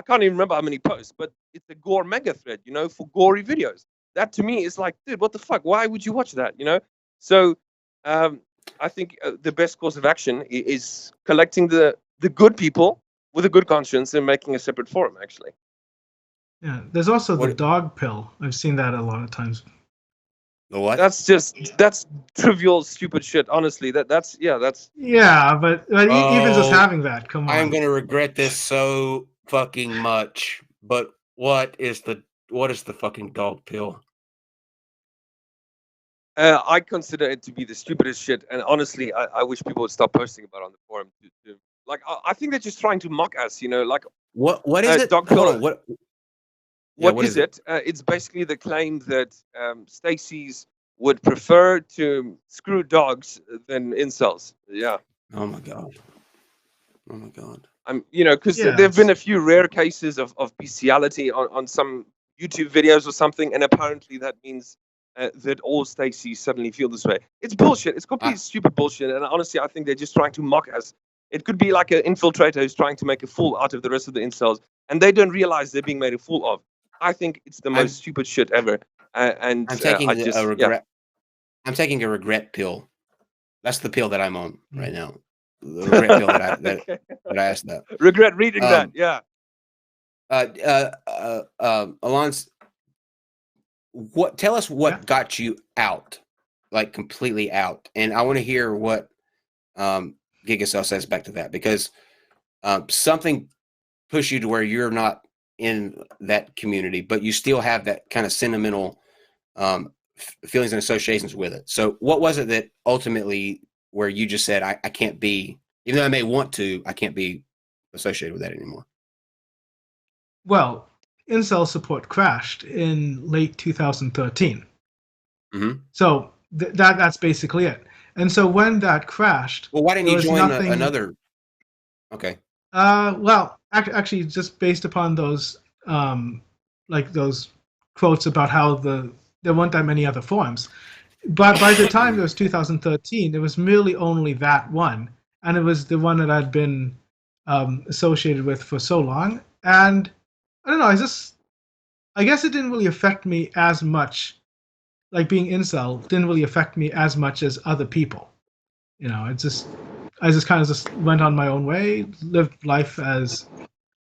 can't even remember how many posts, but it's a gore mega thread, you know, for gory videos. That to me is like, dude, what the fuck? Why would you watch that? You know? So I think the best course of action is collecting the good people with a good conscience and making a separate forum, actually. yeah. There's also the What- dog pill. I've seen that a lot of times. The what? That's trivial, stupid shit. Honestly, that's Yeah, but even just Oh, having that, come I'm on. gonna regret this so fucking much. But what is the fucking dog pill? I consider it to be the stupidest shit, and honestly, I wish people would stop posting about it on the forum. Like, I think they're just trying to mock us, you know. Like, What is it? dog Hold pill. on. What? What is it? It's basically the claim that Stacey's would prefer to screw dogs than incels. Yeah. Oh my god. Oh my god. Because Yeah, there have been a few rare cases of bestiality on some YouTube videos or something, and apparently that means that all Stacys suddenly feel this way. It's bullshit. It's complete stupid bullshit. And honestly, I think they're just trying to mock us. It could be like an infiltrator who's trying to make a fool out of the rest of the incels, and they don't realize they're being made a fool of. I think it's the most stupid shit ever. And I'm taking I just, a regret. I'm taking a regret pill. That's the pill that I'm on right now. The regret pill that I asked that. Regret reading that. Yeah. Alands, tell us what Yeah. got you out, like completely out, and I want to hear what Giga says back to that, because something pushed you to where you're not in that community, but you still have that kind of sentimental feelings and associations with it. So what was it that ultimately where you just said, I can't be, even though I may want to, I can't be associated with that anymore? Well, Incel support crashed in late 2013. Mm-hmm. So that's basically it. And so when that crashed, Well, why didn't there you was join nothing. another? Okay. Well, actually, just based upon those, like those quotes about how there weren't that many other forums. But by the time it was 2013, it was merely only that one, and it was the one that I'd been associated with for so long. And I don't know, I guess it didn't really affect me as much. Like being incel didn't really affect me as much as other people. I just kind of just went on my own way, lived life as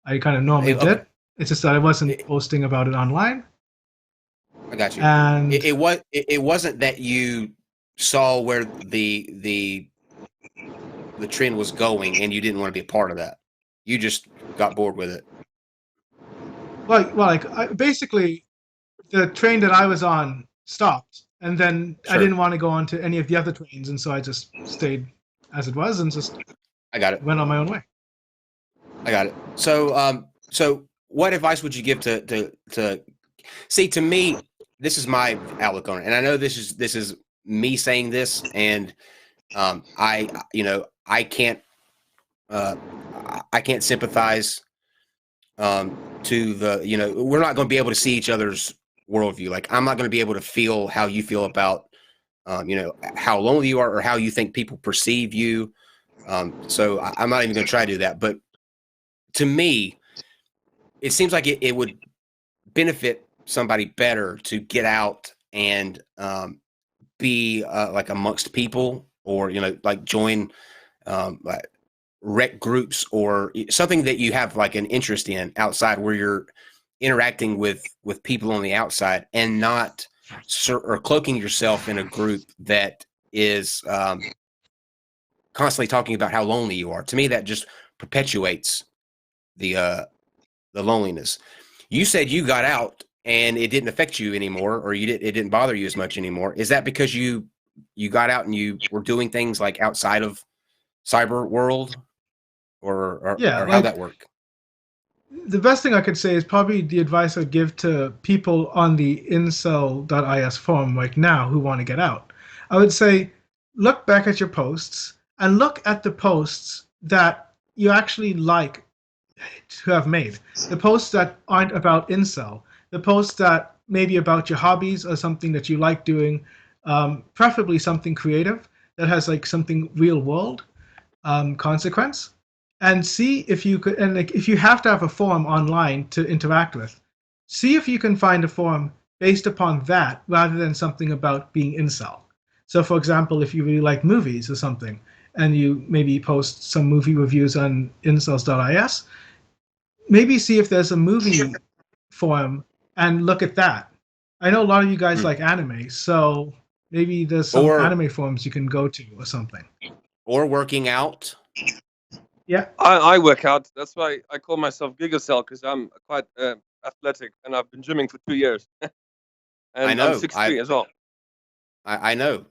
I kind of normally Okay. did. It's just that I wasn't It- posting about it online. I got you. And It wasn't that you saw where the trend was going and you didn't want to be a part of that. You just got bored with it. basically, the train that I was on stopped, and then I Sure. didn't want to go on to any of the other trains, and so I just stayed as it was and just I got it. went on my own way. I got it. So what advice would you give to see? To me, this is my outlook on it, and I know this is me saying this, and I can't sympathize to the we're not going to be able to see each other's worldview. Like I'm not going to be able to feel how you feel about how lonely you are or how you think people perceive you. So I'm not even going to try to do that. But to me, it seems like it would benefit somebody better to get out and be like amongst people, or like join like rec groups or something that you have like an interest in outside, where you're interacting with people on the outside, and not or cloaking yourself in a group that is constantly talking about how lonely you are. To me, that just perpetuates the loneliness. You said you got out and it didn't affect you anymore, or it didn't bother you as much anymore. Is that because you got out and you were doing things like outside of cyber world, or Yeah, how like that work? the best thing I could say is probably the advice I'd give to people on the incel.is forum like now who want to get out. I would say look back at your posts and look at the posts that you actually like to have made. The posts that aren't about incel, the posts that maybe about your hobbies or something that you like doing, preferably something creative that has like something real world consequence, and see if you could. And like, if you have to have a forum online to interact with, see if you can find a forum based upon that rather than something about being incel. So, for example, if you really like movies or something, and you maybe post some movie reviews on incels.is, maybe see if there's a movie forum and look at that. I know a lot of you guys Hmm. like anime, so maybe there's some Or anime forums you can go to or something. or working out. Yeah. I work out. That's why I call myself Giga because I'm quite athletic and I've been gymming for 2 years. And I I'm know. 6'3" as well. I know.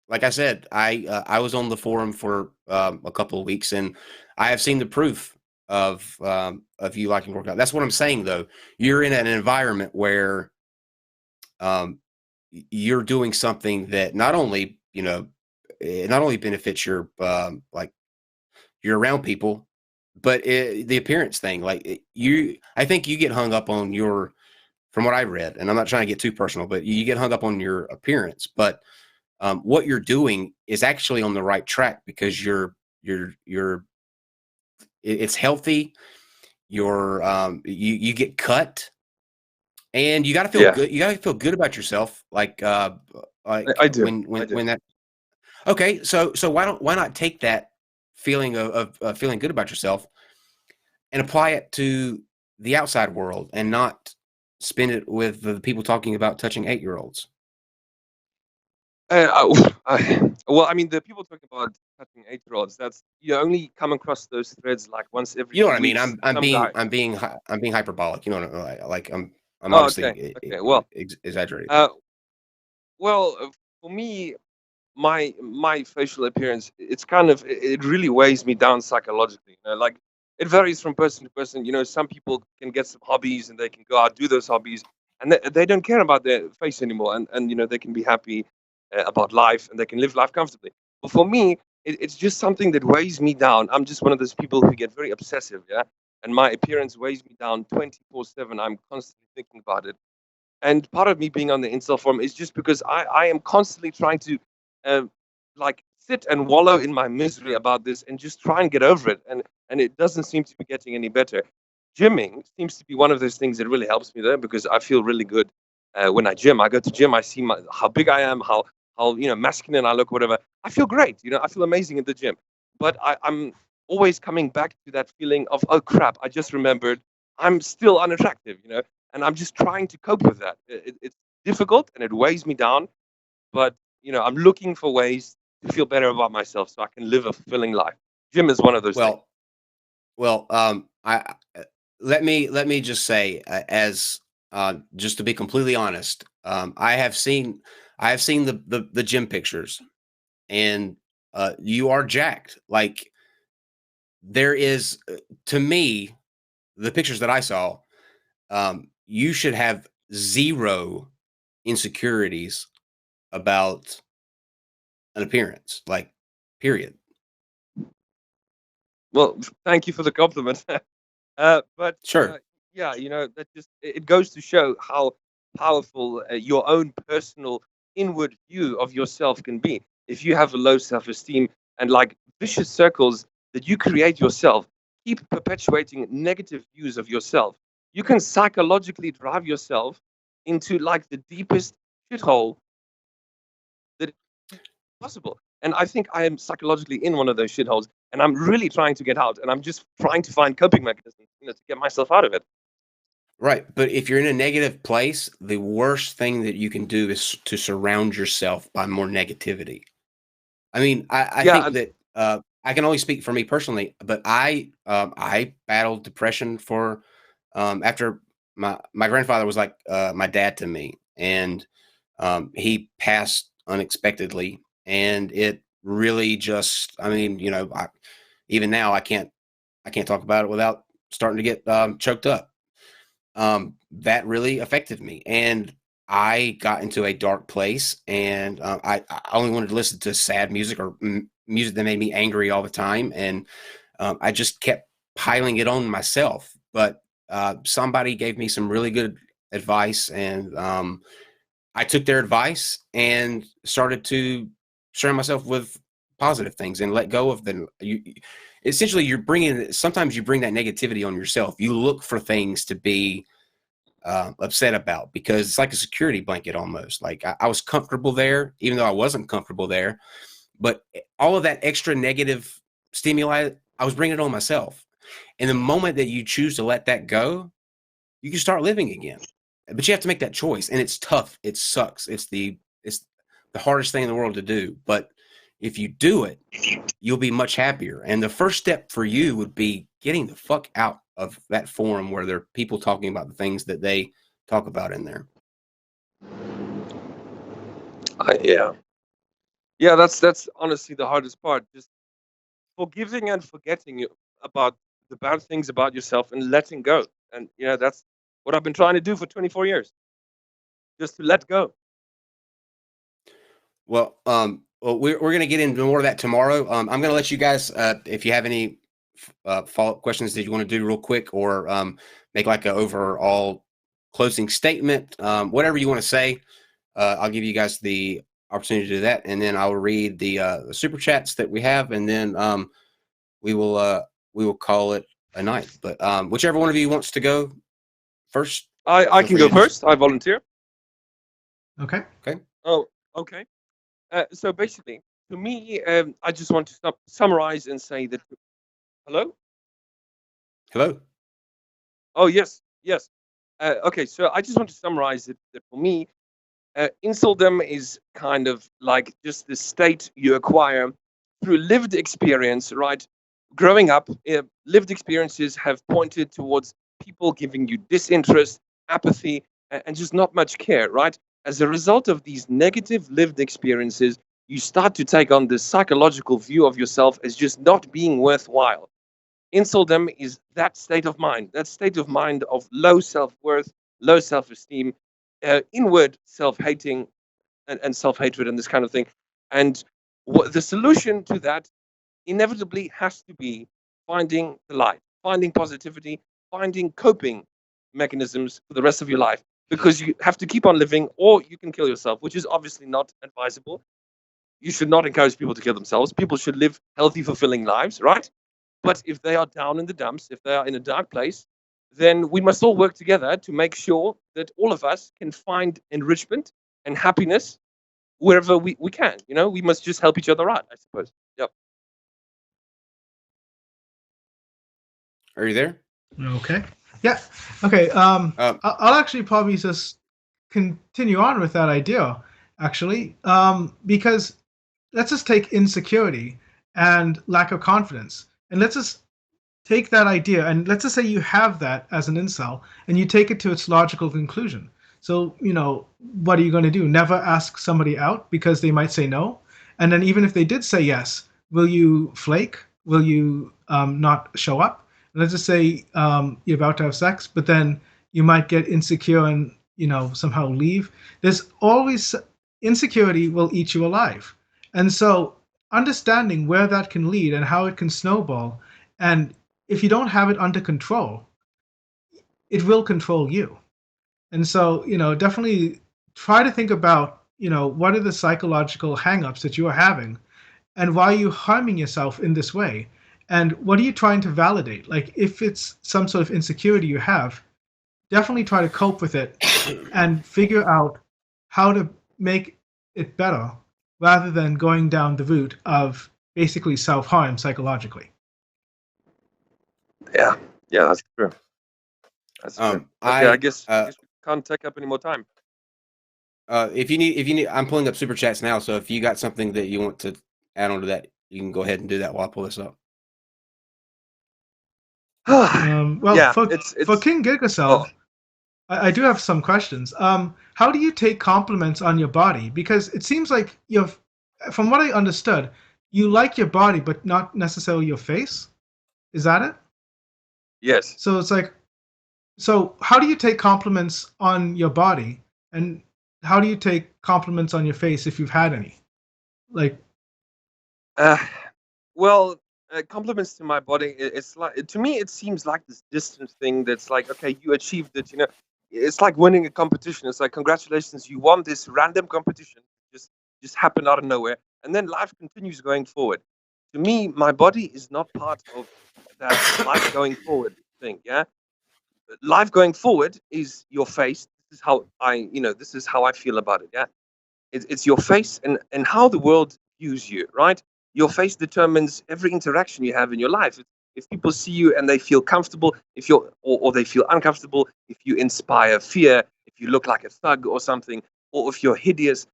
Like I said, I was on the forum for a couple of weeks, and I have seen the proof of you liking to work out. That's what I'm saying, though. You're in an environment where you're doing something that not only it not only benefits your like you're around people, but the appearance thing. Like I think you get hung up on your, from what I read, and I'm not trying to get too personal, but you get hung up on your appearance. But what you're doing is actually on the right track, because it's healthy. You get cut, and you got to feel Yeah, good. You got to feel good about yourself. Like I do. when that. Okay, so why not take that feeling of feeling good about yourself and apply it to the outside world, and not spend it with the people talking about touching 8-year-olds. Well, I mean, the people talking about cutting 8-year-olds. That's you only come across those threads like once every You know few what I mean? weeks. Some guy. I'm being hyperbolic. You know, like I'm Oh, okay, obviously okay. Well, exaggerating. uh, for me, my facial appearance, it's kind of it really weighs me down psychologically. Like it varies from person to person. Some people can get some hobbies and they can go out do those hobbies, and they don't care about their face anymore, and they can be happy about life and they can live life comfortably. But for me, it's just something that weighs me down. I'm just one of those people who get very obsessive, yeah, and my appearance weighs me down 24/7. I'm constantly thinking about it, and part of me being on the incel forum is just because I am constantly trying to uh, like sit and wallow in my misery about this and just try and get over it, and it doesn't seem to be getting any better. Gymming seems to be one of those things that really helps me there because I feel really good when I gym. I go to gym, I see how big I am, how masculine I look, whatever. I feel great. I feel amazing in the gym, but I'm always coming back to that feeling of, oh crap, I just remembered I'm still unattractive. And I'm just trying to cope with that. It's difficult and it weighs me down, but I'm looking for ways to feel better about myself so I can live a fulfilling life. Gym is one of those things. Well, I let me just say, as just to be completely honest, I have seen the gym pictures, and you are jacked. Like there is, to me, the pictures that I saw, you should have zero insecurities about an appearance, like period. Well, thank you for the compliment. But Sure. yeah, that just it goes to show how powerful your own personal inward view of yourself can be. If you have a low self-esteem and like vicious circles that you create yourself, keep perpetuating negative views of yourself, you can psychologically drive yourself into like the deepest shithole that is possible. And I think I am psychologically in one of those shitholes, and I'm really trying to get out, and I'm just trying to find coping mechanisms, to get myself out of it. Right. But if you're in a negative place, the worst thing that you can do is to surround yourself by more negativity. I mean, I Yeah, think that I can only speak for me personally, but I battled depression for after my grandfather was like my dad to me, and he passed unexpectedly, and it really just, I mean, even now I can't talk about it without starting to get choked up. That really affected me, and I got into a dark place, and I only wanted to listen to sad music or music that made me angry all the time, and I just kept piling it on myself. But somebody gave me some really good advice, and I took their advice and started to surround myself with positive things and let go of the essentially sometimes you bring that negativity on yourself. You look for things to be upset about because it's like a security blanket almost. Like I was comfortable there, even though I wasn't comfortable there. But all of that extra negative stimuli, I was bringing it on myself. And the moment that you choose to let that go, you can start living again. But you have to make that choice, and it's tough. It sucks. It's the hardest thing in the world to do. But if you do it, you'll be much happier. And the first step for you would be getting the fuck out of that forum where there are people talking about the things that they talk about in there. yeah, yeah. That's honestly the hardest part. Just forgiving and forgetting about the bad things about yourself and letting go. And that's what I've been trying to do for 24 years. Just to let go. Well, we're going to get into more of that tomorrow. I'm going to let you guys, if you have any follow-up questions that you want to do real quick, or make like an overall closing statement, whatever you want to say, I'll give you guys the opportunity to do that, and then I'll read the super chats that we have, and then we will call it a night. But whichever one of you wants to go first, I feel can free go to do so. first. I volunteer. Okay. Okay. Oh, okay. So basically, to me, I just want to summarize and say that. Hello? Hello. Oh, yes, yes. Okay, so I just want to summarize it that for me, inceldom is kind of like just the state you acquire through lived experience, right? Growing up, lived experiences have pointed towards people giving you disinterest, apathy, and just not much care, right? As a result of these negative lived experiences, you start to take on this psychological view of yourself as just not being worthwhile. Inceldom is that state of mind of low self-worth, low self-esteem, inward self-hating, and self-hatred and this kind of thing. And the solution to that inevitably has to be finding the light, finding positivity, finding coping mechanisms for the rest of your life, because you have to keep on living or you can kill yourself, which is obviously not advisable. You should not encourage people to kill themselves. People should live healthy, fulfilling lives, right? But if they are down in the dumps, if they are in a dark place, then we must all work together to make sure that all of us can find enrichment and happiness wherever we can. We must just help each other out, I suppose. Yep. Are you there? Okay. Yeah. Okay. I'll actually probably just continue on with that idea, actually, because let's just take insecurity and lack of confidence, and let's just take that idea, and let's just say you have that as an incel, and you take it to its logical conclusion. So, what are you going to do? Never ask somebody out because they might say no? And then even if they did say yes, will you flake? Will you not show up? Let's just say you're about to have sex, but then you might get insecure and, somehow leave. There's always insecurity will eat you alive. And so understanding where that can lead and how it can snowball, and if you don't have it under control, it will control you. And so, definitely try to think about, what are the psychological hangups that you are having and why are you harming yourself in this way? And what are you trying to validate? Like, if it's some sort of insecurity you have, definitely try to cope with it and figure out how to make it better rather than going down the route of basically self-harm psychologically. Yeah, that's true. That's true. Okay, I guess we can't take up any more time. If you need, I'm pulling up super chats now. So if you got something that you want to add on to that, you can go ahead and do that while I pull this up. For King Giga, I do have some questions. How do you take compliments on your body? Because it seems like from what I understood, you like your body, but not necessarily your face. Is that it? Yes. So it's like, so how do you take compliments on your body, and how do you take compliments on your face if you've had any? Like, compliments to my body. It's like, to me, it seems like this distant thing that's like, okay, you achieved it. It's like winning a competition. It's like, congratulations, you won this random competition. Just happened out of nowhere, and then life continues going forward. To me, my body is not part of that life going forward thing. Yeah, life going forward is your face. This is how I feel about it. Yeah, it's your face and how the world views you, right? Your face determines every interaction you have in your life. If people see you and they feel comfortable, if you're or they feel uncomfortable, if you inspire fear, if you look like a thug or something, or if you're hideous,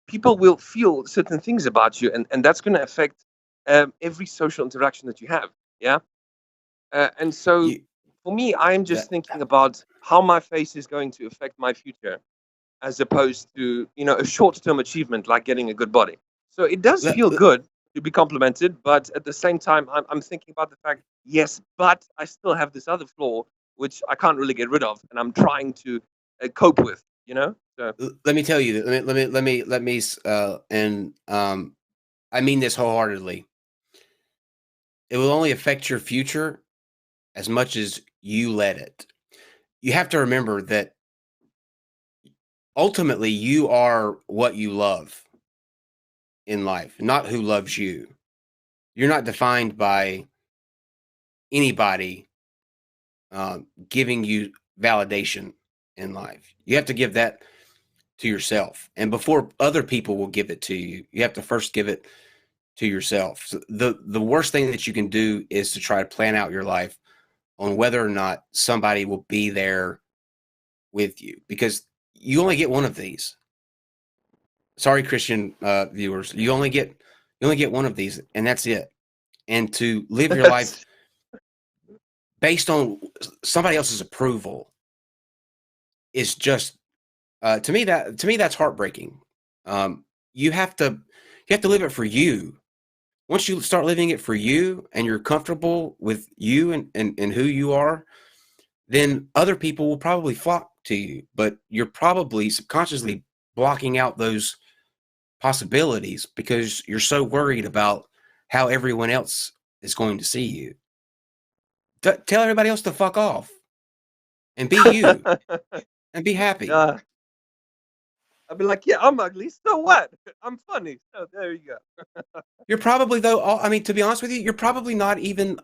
people will feel certain things about you, and that's going to affect every social interaction that you have. Yeah, and so for me, I'm just thinking about how my face is going to affect my future, as opposed to a short-term achievement like getting a good body. So it does feel good to be complimented, but at the same time, I'm thinking about the fact, yes, but I still have this other flaw which I can't really get rid of, and I'm trying to cope with. So, let me tell you. Let me. I mean this wholeheartedly. It will only affect your future as much as you let it. You have to remember that ultimately you are what you love in life, not who loves you. You're not defined by anybody giving you validation in life. You have to give that to yourself. And before other people will give it to you, you have to first give it to yourself. So the worst thing that you can do is to try to plan out your life on whether or not somebody will be there with you, because you only get one of these. Sorry, Christian viewers, you only get You only get one of these, and that's it. And to live your life based on somebody else's approval is just to me that's heartbreaking. You have to live it for you. Once you start living it for you and you're comfortable with you and who you are, then other people will probably flock to you. But you're probably subconsciously blocking out those possibilities because you're so worried about how everyone else is going to see you. Tell everybody else to fuck off and be you and be happy. Yeah. I'd be like, yeah, I'm ugly. So what? I'm funny. So there you go. You're probably though. I mean, to be honest with you, you're probably not even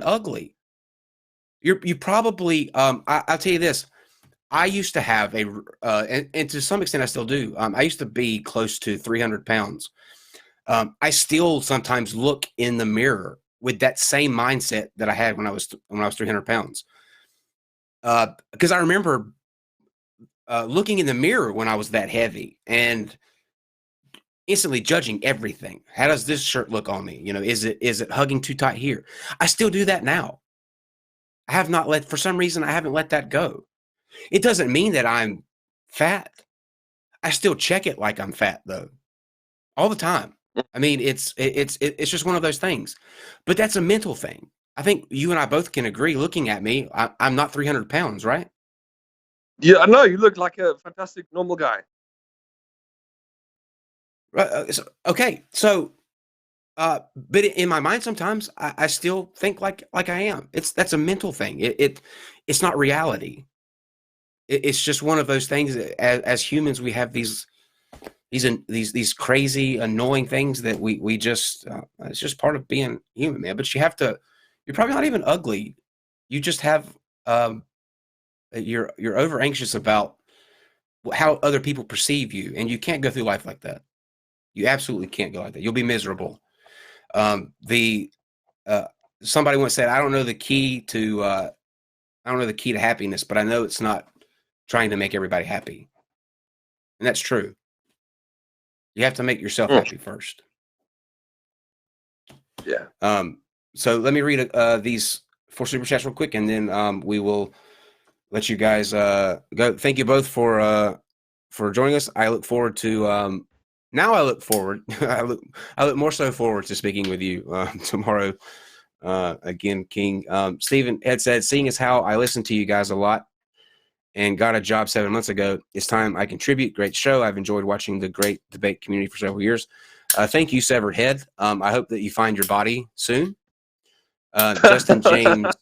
ugly. You probably. I'll tell you this. I used to have and to some extent I still do. I used to be close to 300 pounds. I still sometimes look in the mirror with that same mindset that I had when I was 300 pounds. Because I remember looking in the mirror when I was that heavy and instantly judging everything. How does this shirt look on me? Is it hugging too tight here? I still do that now. I have not for some reason, I haven't let that go. It doesn't mean that I'm fat. I still check it like I'm fat though, all the time. I mean, it's just one of those things, but that's a mental thing. I think you and I both can agree. Looking at me, I'm not 300 pounds, right? Yeah, I know. You look like a fantastic normal guy. Right. Okay. So, but in my mind, sometimes I still think like I am. That's a mental thing. It's not reality. It's just one of those things. As humans, we have these crazy, annoying things that we just. It's just part of being human, man. But you're probably not even ugly. You just have. You're over anxious about how other people perceive you, and you can't go through life like that. You absolutely can't go like that. You'll be miserable. Somebody once said, I don't know the key to happiness, but I know it's not trying to make everybody happy. And that's true. You have to make yourself happy first. Yeah. So let me read these 4 super chats real quick, and then we will let you guys go. Thank you both for joining us. I look forward to now I look forward. I look more so forward to speaking with you tomorrow. Again, King. Stephen had said, seeing as how I listen to you guys a lot and got a job 7 months ago, it's time I contribute. Great show. I've enjoyed watching the great debate community for several years. Thank you, Severed Head. I hope that you find your body soon. Justin James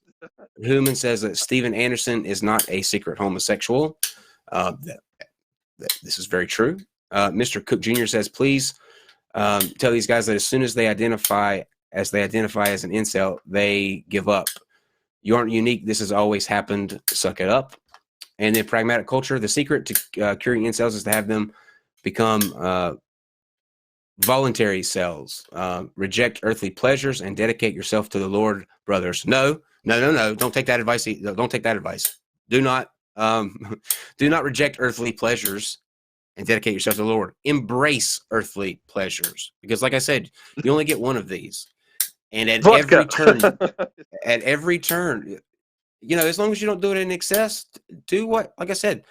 Human says that Steven Anderson is not a secret homosexual. This is very true. Mr. Cook Jr. says, please tell these guys that as soon as they identify as an incel, they give up. You aren't unique. This has always happened. Suck it up. And then Pragmatic Culture, the secret to curing incels is to have them become voluntary cells. Reject earthly pleasures and dedicate yourself to the Lord, brothers. No. Don't take that advice. Don't take that advice. Do not reject earthly pleasures and dedicate yourself to the Lord. Embrace earthly pleasures, because, like I said, you only get one of these. And at every turn, as long as you don't do it in excess, do what, like I said,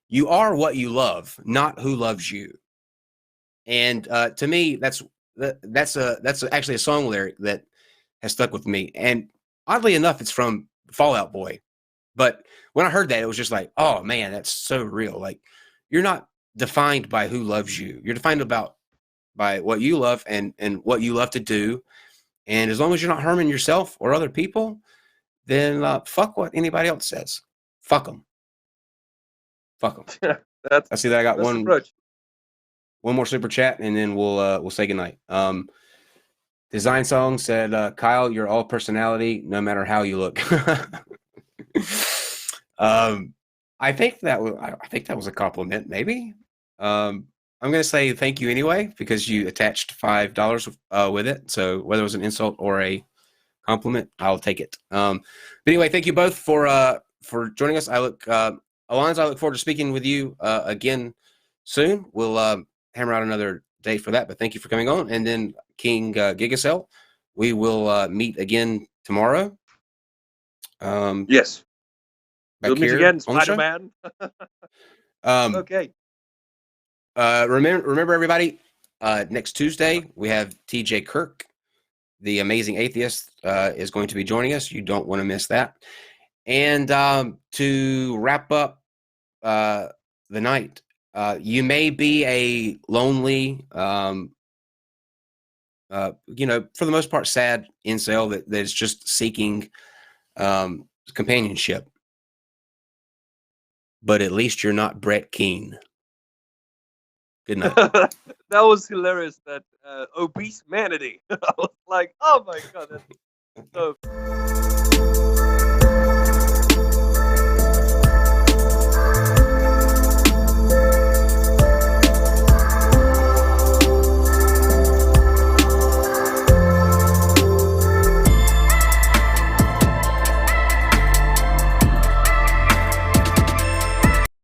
you are what you love, not who loves you. And to me, that's actually a song lyric that has stuck with me. And oddly enough, it's from Fall Out Boy. But when I heard that, it was just like, oh man, that's so real. Like, you're not defined by who loves you. You're defined by what you love and what you love to do. And as long as you're not harming yourself or other people, then fuck what anybody else says. Fuck them. Fuck them. I see that I got one more super chat, and then we'll say goodnight. Design Song said, Kyle, you're all personality, no matter how you look. I think that was a compliment, maybe. I'm going to say thank you anyway, because you attached $5 with it. So whether it was an insult or a compliment, I'll take it. But anyway, thank you both for joining us. Alands, I look forward to speaking with you again soon. We'll hammer out another day for that. But thank you for coming on. And then King Gigacell, we will meet again tomorrow. Yes. Back We'll meet here again, on the show. Spider-Man. Okay. Remember everybody, next Tuesday we have TJ Kirk, the amazing atheist, is going to be joining us. You don't want to miss that. And to wrap up the night, you may be a lonely, you know, for the most part, sad incel that is just seeking companionship. But at least you're not Brett Keane. Good night. That was hilarious. That obese manatee. I was like, oh my god, that's so.